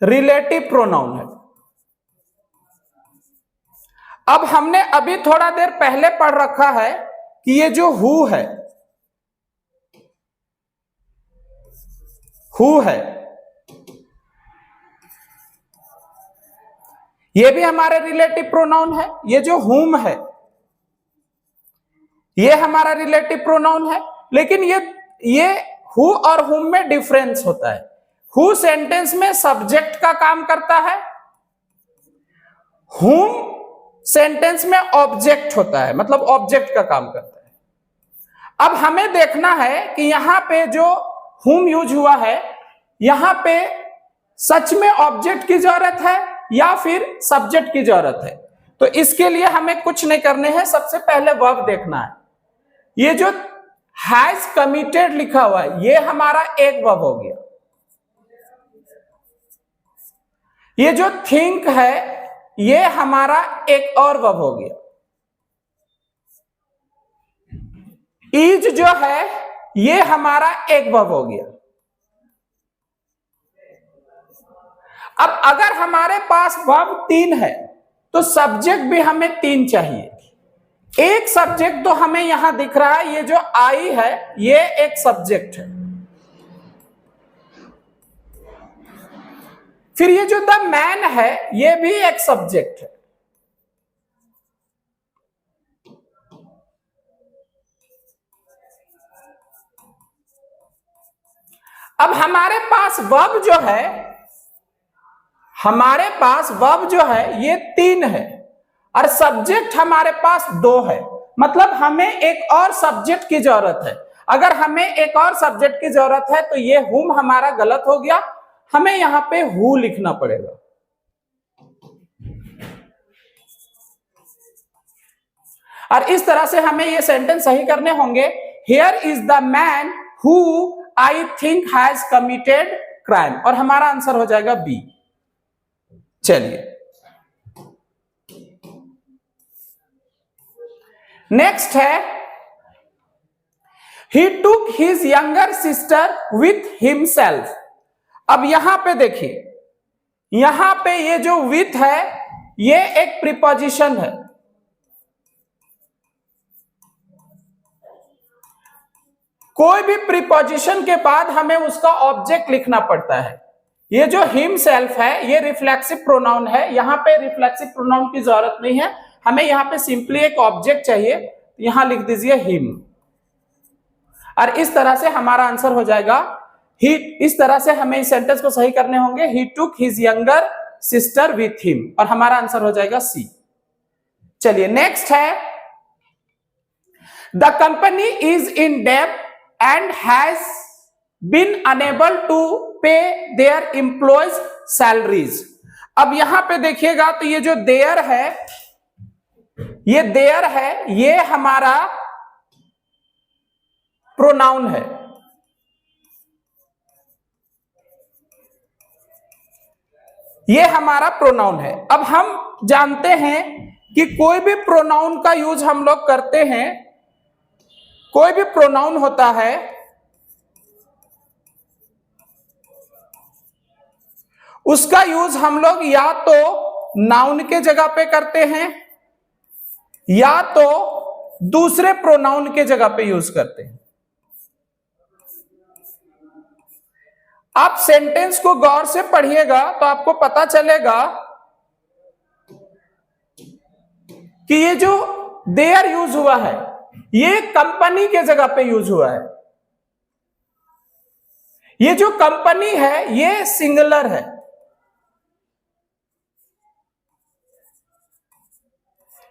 रिलेटिव प्रोनाउन है। अब हमने अभी थोड़ा देर पहले पढ़ रखा है कि ये जो हु है, ये भी हमारे रिलेटिव प्रोनाउन है। ये जो हुम है ये हमारा रिलेटिव प्रोनाउन है, लेकिन ये हु और हुम में डिफरेंस होता है। हु सेंटेंस में सब्जेक्ट का काम करता है, हुम सेंटेंस में ऑब्जेक्ट होता है, मतलब ऑब्जेक्ट का काम करता है। अब हमें देखना है कि यहां पे जो हुम यूज हुआ है, यहां पे सच में ऑब्जेक्ट की जरूरत है या फिर सब्जेक्ट की जरूरत है। तो इसके लिए हमें कुछ नहीं करने हैं, सबसे पहले वर्ब देखना है। ये जो हैज कमिटेड लिखा हुआ है ये हमारा एक वर्ब हो गया। ये जो थिंक है ये हमारा एक और वर्ब हो गया। इज जो है ये हमारा एक वर्ब हो गया। अब अगर हमारे पास वर्ब 3 है तो सब्जेक्ट भी हमें 3 चाहिए। एक सब्जेक्ट तो हमें यहां दिख रहा है, ये जो आई है ये एक सब्जेक्ट है। फिर ये जो द मैन है ये भी एक सब्जेक्ट है। अब हमारे पास वर्ब जो है ये 3 है और सब्जेक्ट हमारे पास 2 है, मतलब हमें एक और सब्जेक्ट की जरूरत है। अगर हमें एक और सब्जेक्ट की जरूरत है तो ये हुम हमारा गलत हो गया, हमें यहां पे हु लिखना पड़ेगा। और इस तरह से हमें ये सेंटेंस सही करने होंगे। Here is the man who I think has committed crime, और हमारा आंसर हो जाएगा बी। चलिए नेक्स्ट है, he took his younger sister with himself. अब यहां पे देखिए, यहां पे ये जो विथ है ये एक प्रीपोजिशन है। कोई भी प्रीपोजिशन के बाद हमें उसका ऑब्जेक्ट लिखना पड़ता है। ये जो हिमसेल्फ है ये रिफ्लेक्सिव प्रोनाउन है, यहां पे रिफ्लेक्सिव प्रोनाउन की जरूरत नहीं है, हमें यहां पे सिंपली एक ऑब्जेक्ट चाहिए। यहां लिख दीजिए हिम, और इस तरह से हमारा आंसर हो जाएगा ही। इस तरह से हमें इस सेंटेंस को सही करने होंगे, he took his younger sister with him, और हमारा आंसर हो जाएगा सी। चलिए नेक्स्ट है, द कंपनी इज इन डेब्ट and has been unable to pay their employees salaries. अब यहां पे देखिएगा तो ये जो देयर है ये हमारा प्रोनाउन है। ये हमारा प्रोनाउन है। अब हम जानते हैं कि कोई भी प्रोनाउन का यूज हम लोग करते हैं, कोई भी प्रोनाउन होता है उसका यूज हम लोग या तो नाउन के जगह पे करते हैं या तो दूसरे प्रोनाउन के जगह पे यूज करते हैं। आप सेंटेंस को गौर से पढ़िएगा तो आपको पता चलेगा कि ये जो देयर यूज हुआ है ये कंपनी के जगह पे यूज हुआ है। ये जो कंपनी है ये सिंगुलर है,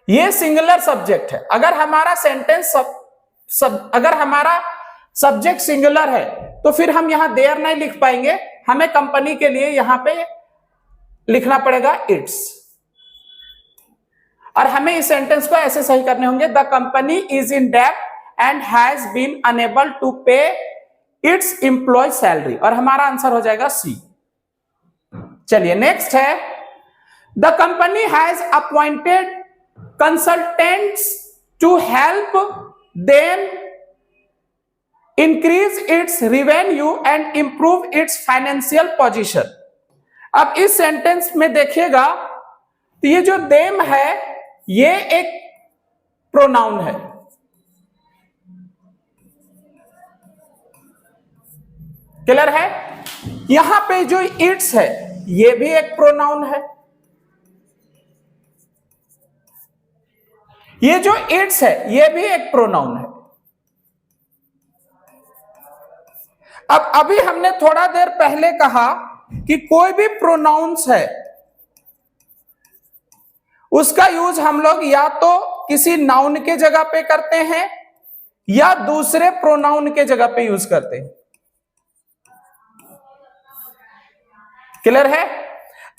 ये सिंगुलर सब्जेक्ट है। अगर हमारा सेंटेंस अगर हमारा सब्जेक्ट सिंगुलर है तो फिर हम यहां देयर नहीं लिख पाएंगे, हमें कंपनी के लिए यहां पे लिखना पड़ेगा इट्स। और हमें इस सेंटेंस को ऐसे सही करने होंगे, द कंपनी इज इन डेब्ट and has been unable to pay its employee salary, और हमारा आंसर हो जाएगा सी। चलिए नेक्स्ट है, the company has appointed consultants to help them increase its revenue and improve its financial position। अब इस sentence में देखिएगा तो ये जो them है ये एक प्रोनाउन है। क्लियर है? यहां पे जो इट्स है ये भी एक प्रोनाउन है। ये जो इट्स है ये भी एक प्रोनाउन है। अब अभी हमने थोड़ा देर पहले कहा कि कोई भी प्रोनाउंस है उसका यूज हम लोग या तो किसी नाउन के जगह पे करते हैं या दूसरे प्रोनाउन के जगह पे यूज करते हैं। क्लियर है?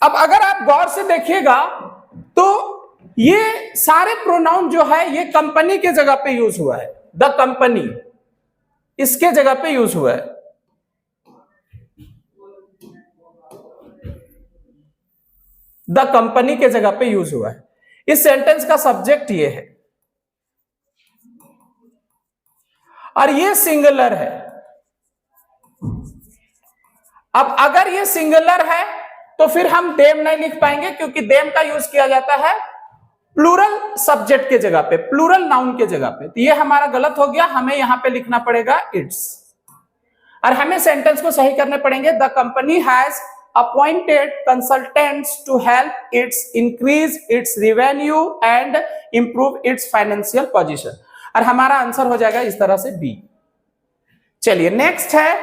अब अगर आप गौर से देखिएगा तो ये सारे प्रोनाउन जो है ये कंपनी के जगह पे यूज हुआ है। द कंपनी इसके जगह पे यूज हुआ है। द कंपनी के जगह पे यूज हुआ है। इस सेंटेंस का सब्जेक्ट ये है और ये सिंगुलर है। अब अगर ये सिंगुलर है तो फिर हम देम नहीं लिख पाएंगे, क्योंकि देम का यूज किया जाता है प्लूरल सब्जेक्ट के जगह पे, प्लूरल नाउन के जगह पे। तो ये हमारा गलत हो गया, हमें यहां पे लिखना पड़ेगा इट्स। और हमें सेंटेंस को सही करने पड़ेंगे। The company has appointed consultants to help its increase its revenue and improve its financial position। और हमारा आंसर हो जाएगा इस तरह से बी। चलिए नेक्स्ट है,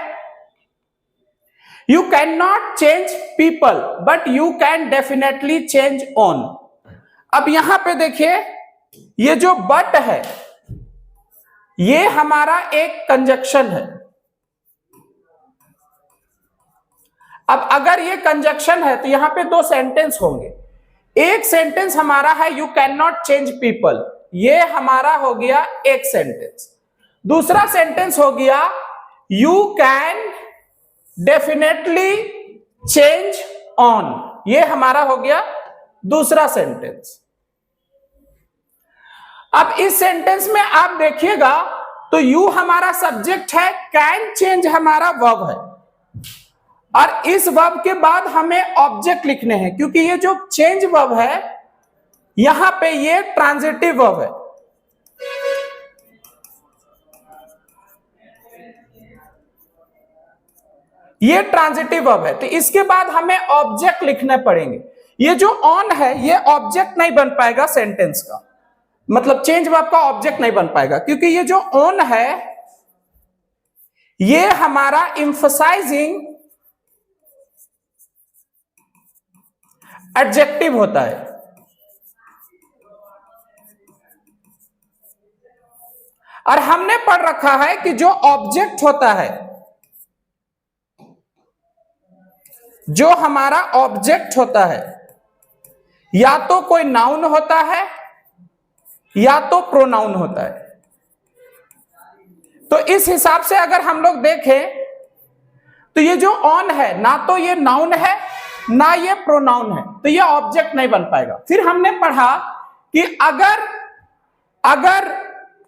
you cannot change people but you can definitely change on। अब यहां पे देखिए ये जो बट है ये हमारा एक कंजक्शन है। अब अगर ये कंजक्शन है तो यहां पे दो सेंटेंस होंगे। एक सेंटेंस हमारा है you can not change people, ये हमारा हो गया एक सेंटेंस। दूसरा सेंटेंस हो गया you can definitely change on, ये हमारा हो गया दूसरा सेंटेंस। अब इस सेंटेंस में आप देखिएगा तो यू हमारा सब्जेक्ट है, कैन चेंज हमारा वर्ब है, और इस वर्ब के बाद हमें ऑब्जेक्ट लिखने हैं, क्योंकि ये जो चेंज वर्ब है यहां पे ये ट्रांजिटिव वर्ब है। ये ट्रांजिटिव वर्ब है, तो इसके बाद हमें ऑब्जेक्ट लिखने पड़ेंगे। ये जो ऑन है ये ऑब्जेक्ट नहीं बन पाएगा सेंटेंस का, मतलब चेंज वर्ब का ऑब्जेक्ट नहीं बन पाएगा, क्योंकि ये जो ऑन है ये हमारा एम्फसाइजिंग एडजेक्टिव होता है। और हमने पढ़ रखा है कि जो ऑब्जेक्ट होता है, जो हमारा ऑब्जेक्ट होता है या तो कोई नाउन होता है या तो प्रोनाउन होता है। तो इस हिसाब से अगर हम लोग देखें तो ये जो ऑन है ना तो ये नाउन है ना ये प्रोनाउन है, तो ये ऑब्जेक्ट नहीं बन पाएगा। फिर हमने पढ़ा कि अगर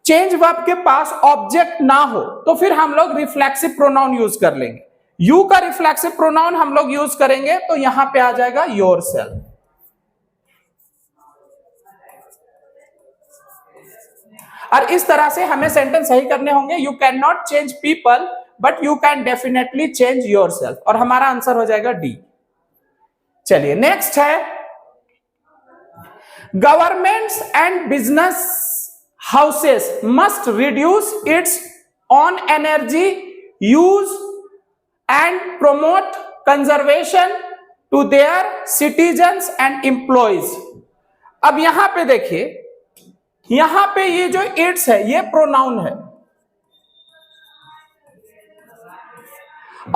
चेंज वर्ब के पास ऑब्जेक्ट ना हो तो फिर हम लोग रिफ्लेक्सिव प्रोनाउन यूज कर लेंगे। यू का रिफ्लेक्सिव प्रोनाउन हम लोग यूज करेंगे तो यहां पे आ जाएगा योरसेल्फ। और इस तरह से हमें सेंटेंस सही करने होंगे। You can not change people but you can definitely change yourself, और हमारा आंसर हो जाएगा डी। चलिए नेक्स्ट है, governments and business houses must reduce its own energy use and promote conservation to their citizens and employees. अब यहां पे देखिए, यहां पे ये जो इट्स है ये प्रोनाउन है,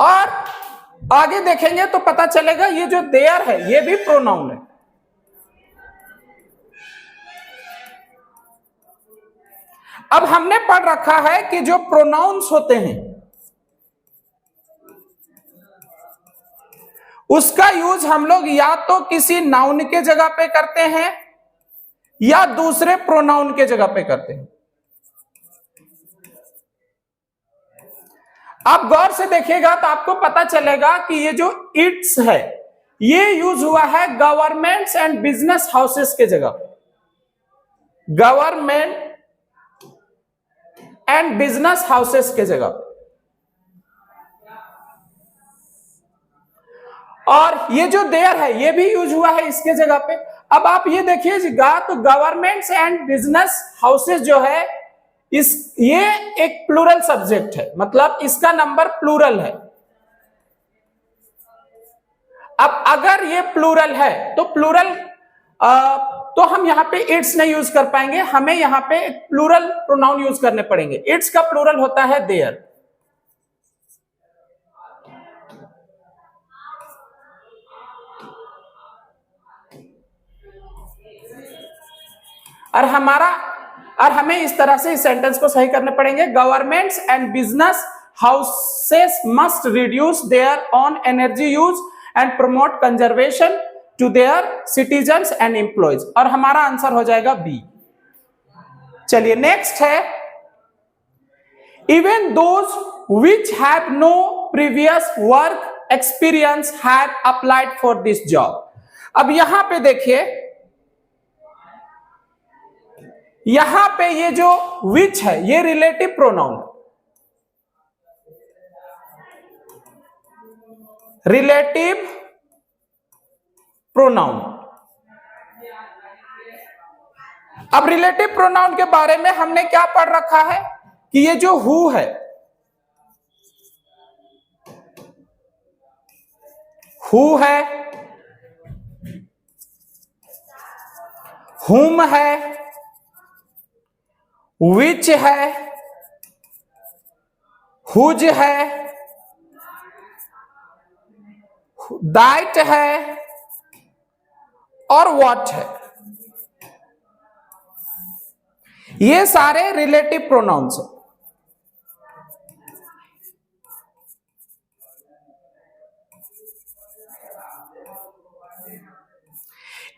और आगे देखेंगे तो पता चलेगा ये जो देयर है ये भी प्रोनाउन है। अब हमने पढ़ रखा है कि जो प्रोनाउंस होते हैं उसका यूज हम लोग या तो किसी नाउन के जगह पे करते हैं या दूसरे प्रोनाउन के जगह पे करते हैं। आप गौर से देखिएगा तो आपको पता चलेगा कि ये जो इट्स है ये यूज हुआ है गवर्नमेंट्स एंड बिजनेस हाउसेस के जगह पे। गवर्नमेंट एंड बिजनेस हाउसेस के जगह। और ये जो देयर है ये भी यूज हुआ है इसके जगह पे। अब आप ये देखिएगा तो गवर्नमेंट्स एंड बिजनेस हाउसेस जो है ये एक प्लूरल सब्जेक्ट है, मतलब इसका नंबर प्लूरल है। अब अगर ये प्लूरल है तो प्लूरल तो हम यहां पे इट्स नहीं यूज कर पाएंगे, हमें यहां पे एक प्लूरल प्रोनाउन यूज करने पड़ेंगे। इट्स का प्लूरल होता है देयर। और हमें इस तरह से इस सेंटेंस को सही करने पड़ेंगे। Governments and business houses must reduce their own energy use and promote conservation to their citizens and employees. और हमारा आंसर हो जाएगा बी। चलिए नेक्स्ट है, even those which have no previous work experience have applied for this job. अब यहां पे देखिए, यहां पे ये जो विच है ये रिलेटिव प्रोनाउन है। Relative pronoun. अब रिलेटिव प्रोनाउन के बारे में हमने क्या पढ़ रखा है कि ये जो हु है, हु है, हुम है, विच है, हुज है, दैट है और व्हाट है। ये सारे रिलेटिव प्रोनाउंस हैं।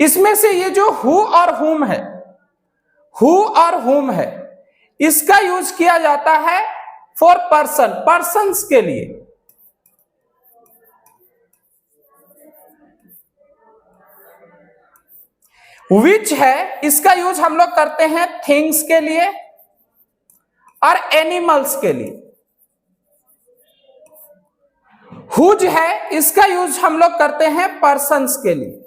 इसमें से ये जो हु और हुम है, हु और हुम है, इसका यूज किया जाता है फॉर पर्सन, पर्सन्स के लिए। विच है इसका यूज हम लोग करते हैं थिंग्स के लिए और एनिमल्स के लिए। हुज है इसका यूज हम लोग करते हैं पर्सन्स के लिए।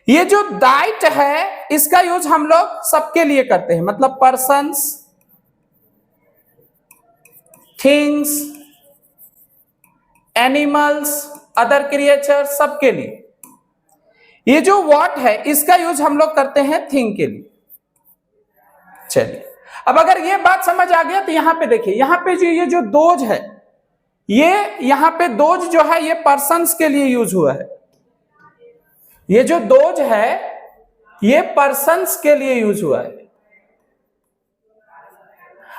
ये जो दैट है इसका यूज हम लोग सबके लिए करते हैं, मतलब persons, things, animals, other creature, सबके लिए। ये जो व्हाट है इसका यूज हम लोग करते हैं थिंग के लिए। चलिए अब अगर ये बात समझ आ गया तो यहां पे देखिए, यहां पे जो ये जो दोज है, ये यहां पे दोज जो है ये पर्सन्स के लिए यूज हुआ है। ये जो दोज है ये पर्सन्स के लिए यूज हुआ है।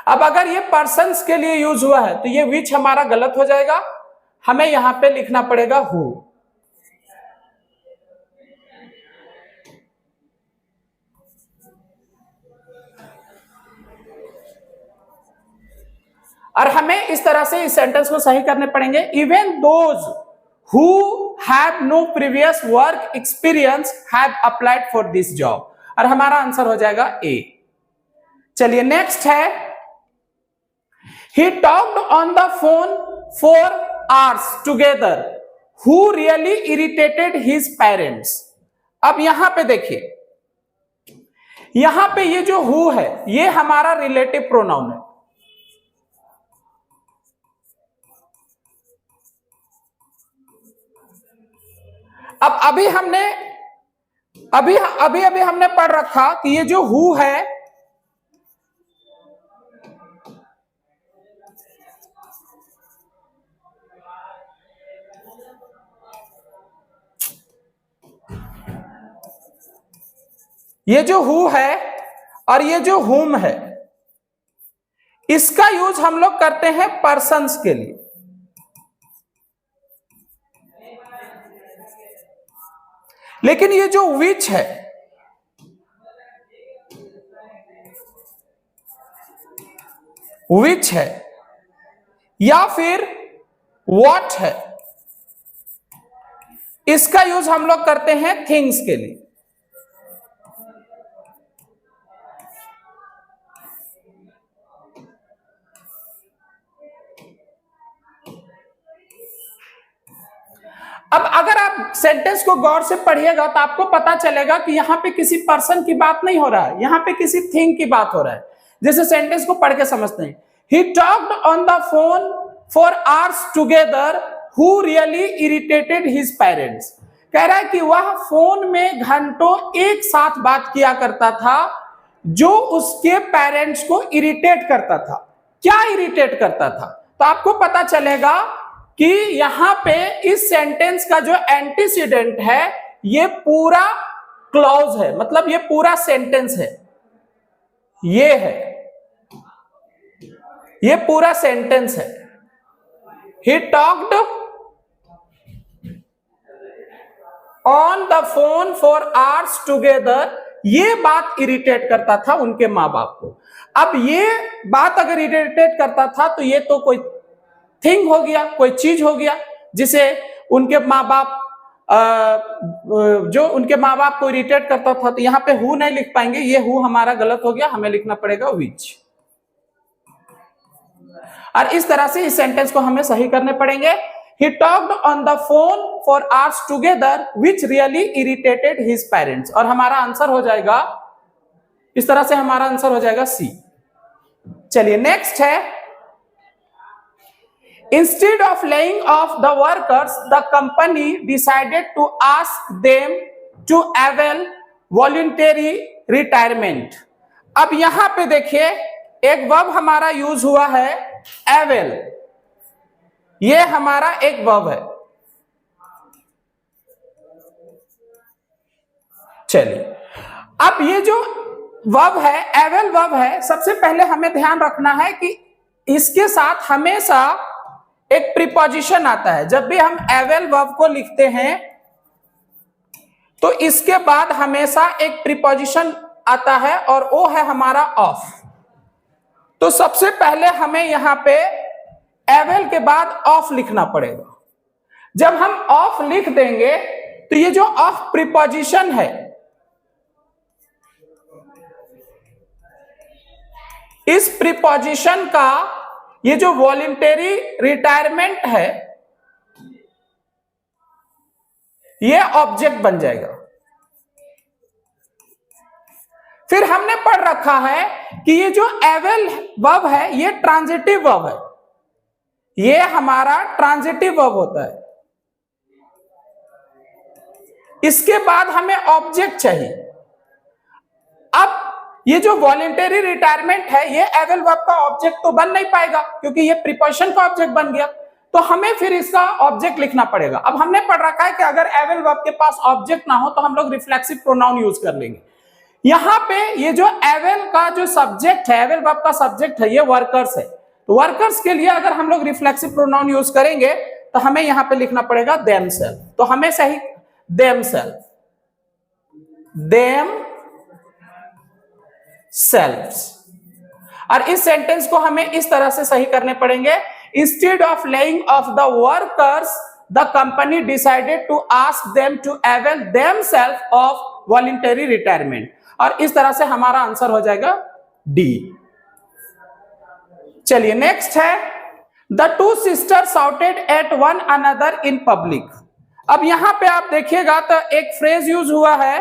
अब अगर ये पर्सन्स के लिए यूज हुआ है तो ये विच हमारा गलत हो जाएगा, हमें यहां पे लिखना पड़ेगा हु। और हमें इस तरह से इस सेंटेंस को सही करने पड़ेंगे। Even those who have no previous work experience have applied for this job. और हमारा आंसर हो जाएगा ए। चलिए नेक्स्ट है, he talked on the phone for hours together who really irritated his parents। अब यहां पे देखिए, यहां पे ये जो who है ये हमारा रिलेटिव प्रोनाउन है। अब अभी हमने पढ़ रखा कि ये जो who है ये जो हु है और ये जो हुम है इसका यूज हम लोग करते हैं पर्सन्स के लिए। लेकिन ये जो विच है या फिर व्हाट है, इसका यूज हम लोग करते हैं थिंग्स के लिए। अब अगर आप सेंटेंस को गौर से पढ़िएगा तो आपको पता चलेगा कि यहां पे किसी पर्सन की बात नहीं हो रहा है, यहां पे किसी थिंग की बात हो रहा है। जैसे सेंटेंस को पढ़ के समझते हैं, ही talked on the phone for hours together who really irritated his parents. कह रहा है कि वह फोन में घंटों एक साथ बात किया करता था जो उसके पेरेंट्स को इरिटेट करता था। क्या इरिटेट करता था? तो आपको पता चलेगा कि यहां पे इस सेंटेंस का जो एंटीसीडेंट है ये पूरा क्लॉज है, मतलब ये पूरा सेंटेंस है, ये पूरा सेंटेंस है। He talked on the phone for hours together, ये बात इरिटेट करता था उनके मां बाप को। अब ये बात अगर इरिटेट करता था तो ये तो कोई थिंग हो गया, कोई चीज हो गया जिसे उनके माँ बाप जो उनके माँ बाप को इरिटेट करता था। तो यहां पे हु नहीं लिख पाएंगे, ये हु हमारा गलत हो गया, हमें लिखना पड़ेगा विच। और इस तरह से इस सेंटेंस को हमें सही करने पड़ेंगे। He talked on the phone for hours together which really irritated his parents। और हमारा आंसर हो जाएगा इस तरह से, हमारा आंसर हो जाएगा सी। चलिए नेक्स्ट है, Instead of laying off the workers, the company decided to ask them to avail voluntary retirement। अब यहां पे देखिए एक वर्ब हमारा यूज हुआ है avail, ये हमारा एक वर्ब है। चलिए अब ये जो वर्ब है avail वर्ब है, सबसे पहले हमें ध्यान रखना है कि इसके साथ हमेशा एक प्रीपोजिशन आता है। जब भी हम एवेल वर्ब को लिखते हैं तो इसके बाद हमेशा एक प्रीपोजिशन आता है और वो है हमारा ऑफ। तो सबसे पहले हमें यहां पे एवेल के बाद ऑफ लिखना पड़ेगा। जब हम ऑफ लिख देंगे तो ये जो ऑफ प्रीपोजिशन है, इस प्रीपोजिशन का ये जो वॉलंटरी रिटायरमेंट है ये ऑब्जेक्ट बन जाएगा। फिर हमने पढ़ रखा है कि ये जो एवेल वर्ब है ये ट्रांजिटिव वर्ब है, ये हमारा ट्रांजिटिव वर्ब होता है। इसके बाद हमें ऑब्जेक्ट चाहिए। अब ये जो वॉलंटरी रिटायरमेंट है ये एवेल वर्ब का ऑब्जेक्ट तो बन नहीं पाएगा क्योंकि ये प्रीपोजिशन का ऑब्जेक्ट बन गया, तो हमें फिर इसका ऑब्जेक्ट लिखना पड़ेगा। अब हमने पढ़ रखा है कि अगर एवेल वर्ब के पास ऑब्जेक्ट ना हो तो हम लोग रिफ्लेक्सिव प्रोनाउन यूज कर लेंगे। यहां पे ये जो एवेल का जो सब्जेक्ट है, एवेल वर्ब का सब्जेक्ट है, ये वर्कर्स है। तो वर्कर्स के लिए अगर हम लोग रिफ्लेक्सिव प्रोनाउन यूज करेंगे तो हमें यहां पे लिखना पड़ेगा देमसेल्फ। तो हमें सही देमसेल्फ, देम सेल्व्स। और इस सेंटेंस को हमें इस तरह से सही करने पड़ेंगे, instead of laying off the workers the company decided to ask them to avail themselves of voluntary retirement. और इस तरह से हमारा आंसर हो जाएगा डी। चलिए नेक्स्ट है, the two sisters shouted at one another in public. अब यहां पे आप देखिएगा तो एक फ्रेज यूज हुआ है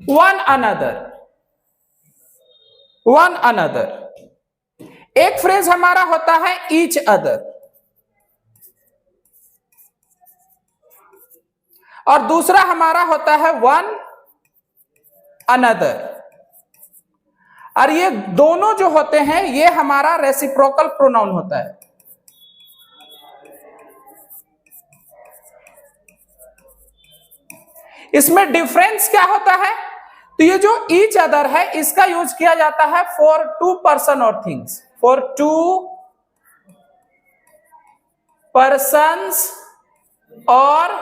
वन अनदर, वन अनदर। एक फ्रेज हमारा होता है ईच अदर और दूसरा हमारा होता है वन अनदर। और ये दोनों जो होते हैं ये हमारा रेसिप्रोकल प्रोनाउन होता है। इसमें डिफरेंस क्या होता है? तो ये जो ईच अदर है इसका यूज किया जाता है फॉर टू पर्सन और थिंग्स, फॉर टू पर्सन्स और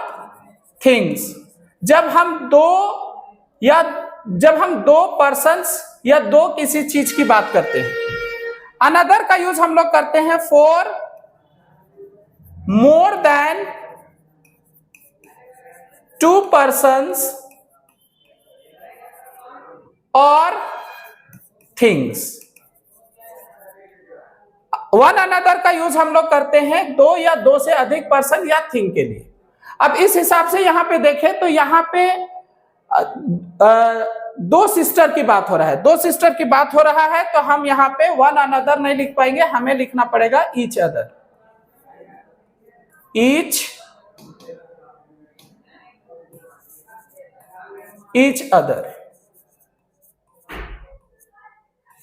थिंग्स। जब हम दो पर्सन्स या दो किसी चीज की बात करते हैं। अनदर का यूज हम लोग करते हैं for more than 2 persons or things। One another का यूज हम लोग करते हैं 2 या 2 से अधिक पर्सन या थिंग के लिए। अब इस हिसाब से यहां पे देखें तो यहां पे 2 सिस्टर की बात हो रहा है, 2 सिस्टर की बात हो रहा है, तो हम यहां पे वन अनदर नहीं लिख पाएंगे, हमें लिखना पड़ेगा ईच अदर, ईच अदर।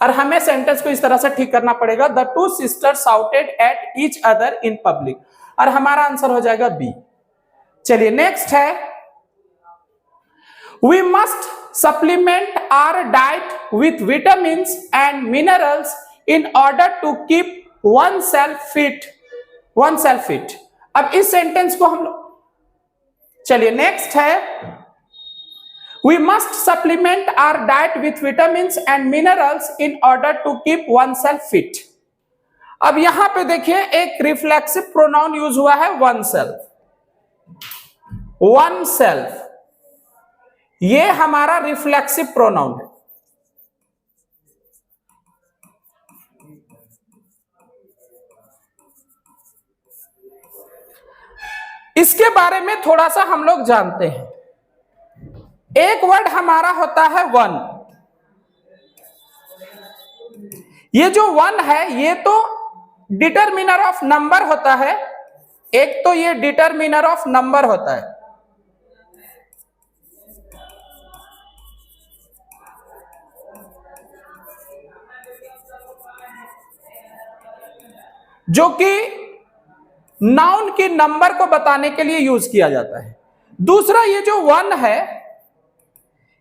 और हमें सेंटेंस को इस तरह से ठीक करना पड़ेगा, the 2 sisters shouted at each other in public, और हमारा आंसर हो जाएगा बी। चलिए नेक्स्ट है, we must supplement our diet with vitamins and minerals in order to keep oneself fit. अब इस सेंटेंस को हम लोग, चलिए नेक्स्ट है, we must supplement our diet with vitamins and minerals in order to keep oneself fit। अब यहां पे देखिए एक रिफ्लेक्सिव प्रोनाउन यूज हुआ है वन सेल्फ, ये हमारा रिफ्लेक्सिव प्रोनाउन है। इसके बारे में थोड़ा सा हम लोग जानते हैं। एक वर्ड हमारा होता है वन, ये जो वन है ये तो डिटरमिनर ऑफ नंबर होता है, एक तो ये डिटरमिनर ऑफ नंबर होता है, जो कि नाउन की नंबर को बताने के लिए यूज किया जाता है। दूसरा ये जो वन है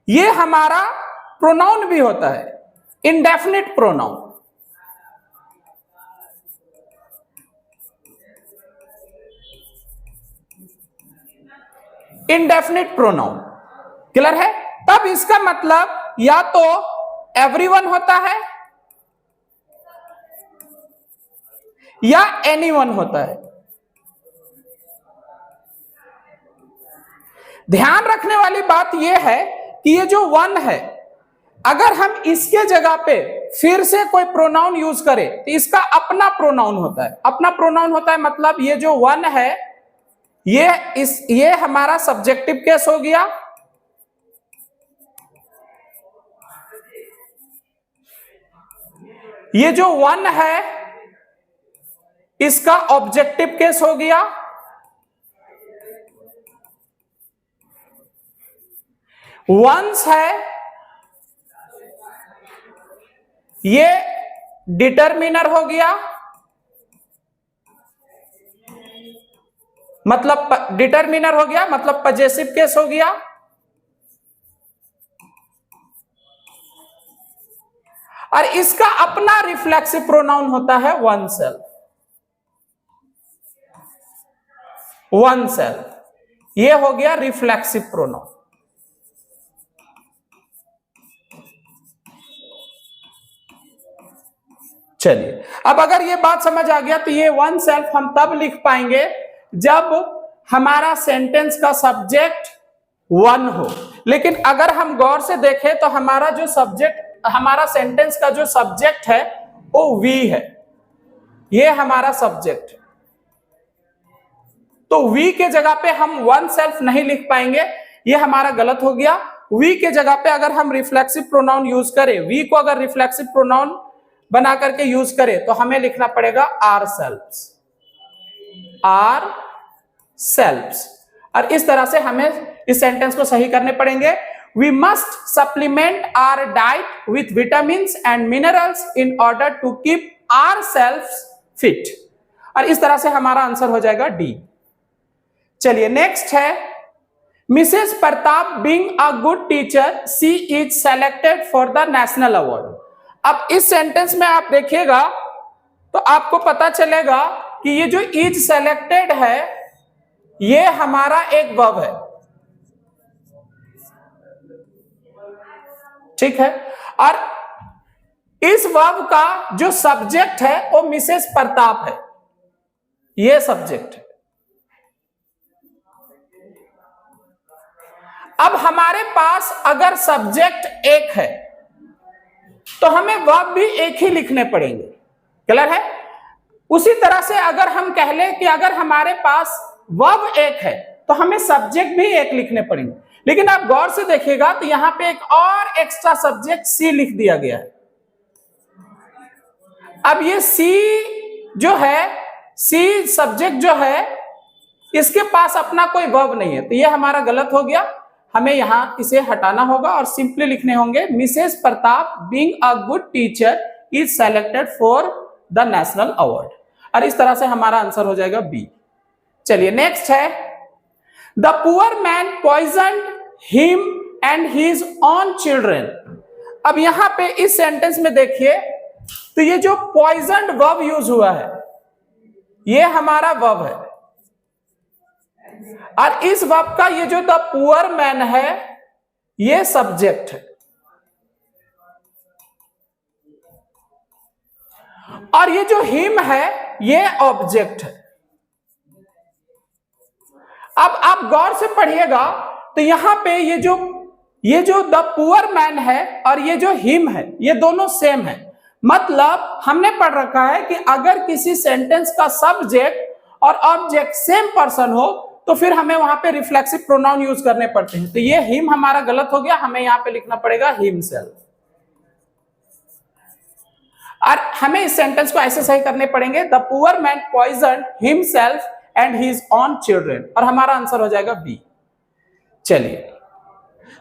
ये हमारा प्रोनाउन भी होता है, indefinite pronoun. Indefinite pronoun clear है? तब इसका मतलब या तो एवरीवन होता है या एनीवन होता है। ध्यान रखने वाली बात यह है कि ये जो वन है, अगर हम इसके जगह पे फिर से कोई प्रोनाउन यूज करें तो इसका अपना प्रोनाउन होता है। अपना प्रोनाउन होता है मतलब ये जो वन है ये हमारा सब्जेक्टिव केस हो गया, ये जो वन है इसका ऑब्जेक्टिव केस हो गया, वंस है ये डिटरमिनर हो गया, मतलब डिटरमिनर हो गया मतलब पजेसिव केस हो गया, और इसका अपना रिफ्लेक्सिव प्रोनाउन होता है वन सेल्फ। ये हो गया रिफ्लेक्सिव प्रोनाउन। चलिए अब अगर ये बात समझ आ गया तो ये वन सेल्फ हम तब लिख पाएंगे जब हमारा सेंटेंस का सब्जेक्ट वन हो। लेकिन अगर हम गौर से देखें तो हमारा जो सब्जेक्ट, हमारा सेंटेंस का जो सब्जेक्ट है वो वी है, ये हमारा सब्जेक्ट है, तो वी के जगह पे हम वन सेल्फ नहीं लिख पाएंगे, ये हमारा गलत हो गया। वी के जगह पे अगर हम रिफ्लेक्सिव प्रोनाउन यूज करें, वी को अगर रिफ्लेक्सिव प्रोनाउन बना करके यूज करें तो हमें लिखना पड़ेगा आर सेल्फ्स। और इस तरह से हमें इस सेंटेंस को सही करने पड़ेंगे। We must supplement our diet with vitamins and minerals in order to keep our selfs fit. और इस तरह से हमारा आंसर हो जाएगा डी। चलिए नेक्स्ट है, Mrs Pratap being a good teacher she is selected for the national award. अब इस सेंटेंस में आप देखिएगा तो आपको पता चलेगा कि ये जो इज सेलेक्टेड है ये हमारा एक वर्ब है, ठीक है, और इस वर्ब का जो सब्जेक्ट है वो मिसेस प्रताप है, ये सब्जेक्ट है। अब हमारे पास अगर सब्जेक्ट एक है तो हमें वर्ब भी एक ही लिखने पड़ेंगे, क्लियर है। उसी तरह से अगर हम कह ले कि अगर हमारे पास वर्ब एक है तो हमें सब्जेक्ट भी एक लिखने पड़ेंगे, लेकिन आप गौर से देखिएगा तो यहां पे एक और एक्स्ट्रा सब्जेक्ट सी लिख दिया गया है। अब ये सी जो है, सी सब्जेक्ट जो है, इसके पास अपना कोई वर्ब नहीं है, तो ये हमारा गलत हो गया। हमें यहां इसे हटाना होगा और सिंपली लिखने होंगे Mrs Pratap being a good teacher is selected for the national award, और इस तरह से हमारा आंसर हो जाएगा बी। चलिए नेक्स्ट है, the poor man poisoned him and his own children. अब यहां पे इस सेंटेंस में देखिए तो ये जो पॉइजन्ड वर्ब यूज हुआ है ये हमारा वर्ब है, और इस वर्ब का ये जो द पुअर मैन है ये सब्जेक्ट है, और ये जो हिम है ये ऑब्जेक्ट है। अब आप गौर से पढ़िएगा तो यहां पे ये जो द पुअर मैन है और ये जो हिम है ये दोनों सेम है। मतलब हमने पढ़ रखा है कि अगर किसी सेंटेंस का सब्जेक्ट और ऑब्जेक्ट सेम पर्सन हो तो फिर हमें वहां पे रिफ्लेक्सिव प्रोनाउन यूज करने पड़ते हैं। तो ये हिम हमारा गलत हो गया, हमें यहां पे लिखना पड़ेगा हिमसेल्फ, और हमें इस सेंटेंस को ऐसे सही करने पड़ेंगे, the poor man poisoned himself and his own children, और हमारा आंसर हो जाएगा बी। चलिए,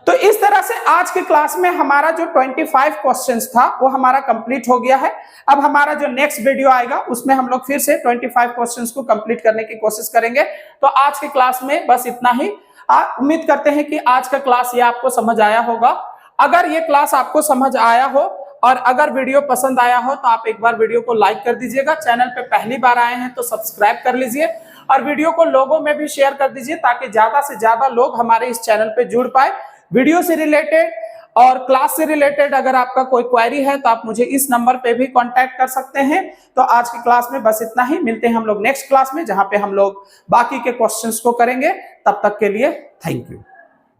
तो इस तरह से आज के क्लास में हमारा जो 25 क्वेश्चंस था वो हमारा कंप्लीट हो गया है। अब हमारा जो नेक्स्ट वीडियो आएगा उसमें हम लोग फिर से 25 क्वेश्चंस को कंप्लीट करने की कोशिश करेंगे। तो आज के क्लास में बस इतना ही। उम्मीद करते हैं कि आज का क्लास ये आपको समझ आया होगा। अगर ये क्लास आपको समझ आया हो और अगर वीडियो पसंद आया हो तो आप एक बार वीडियो को लाइक कर दीजिएगा। चैनल पे पहली बार आए हैं तो सब्सक्राइब कर लीजिए और वीडियो को लोगों में भी शेयर कर दीजिए ताकि ज्यादा से ज्यादा लोग हमारे इस चैनल पे जुड़ पाए। वीडियो से रिलेटेड और क्लास से रिलेटेड अगर आपका कोई क्वेरी है तो आप मुझे इस नंबर पे भी कांटेक्ट कर सकते हैं। तो आज की क्लास में बस इतना ही। मिलते हैं हम लोग नेक्स्ट क्लास में जहां पे हम लोग बाकी के क्वेश्चंस को करेंगे। तब तक के लिए थैंक यू।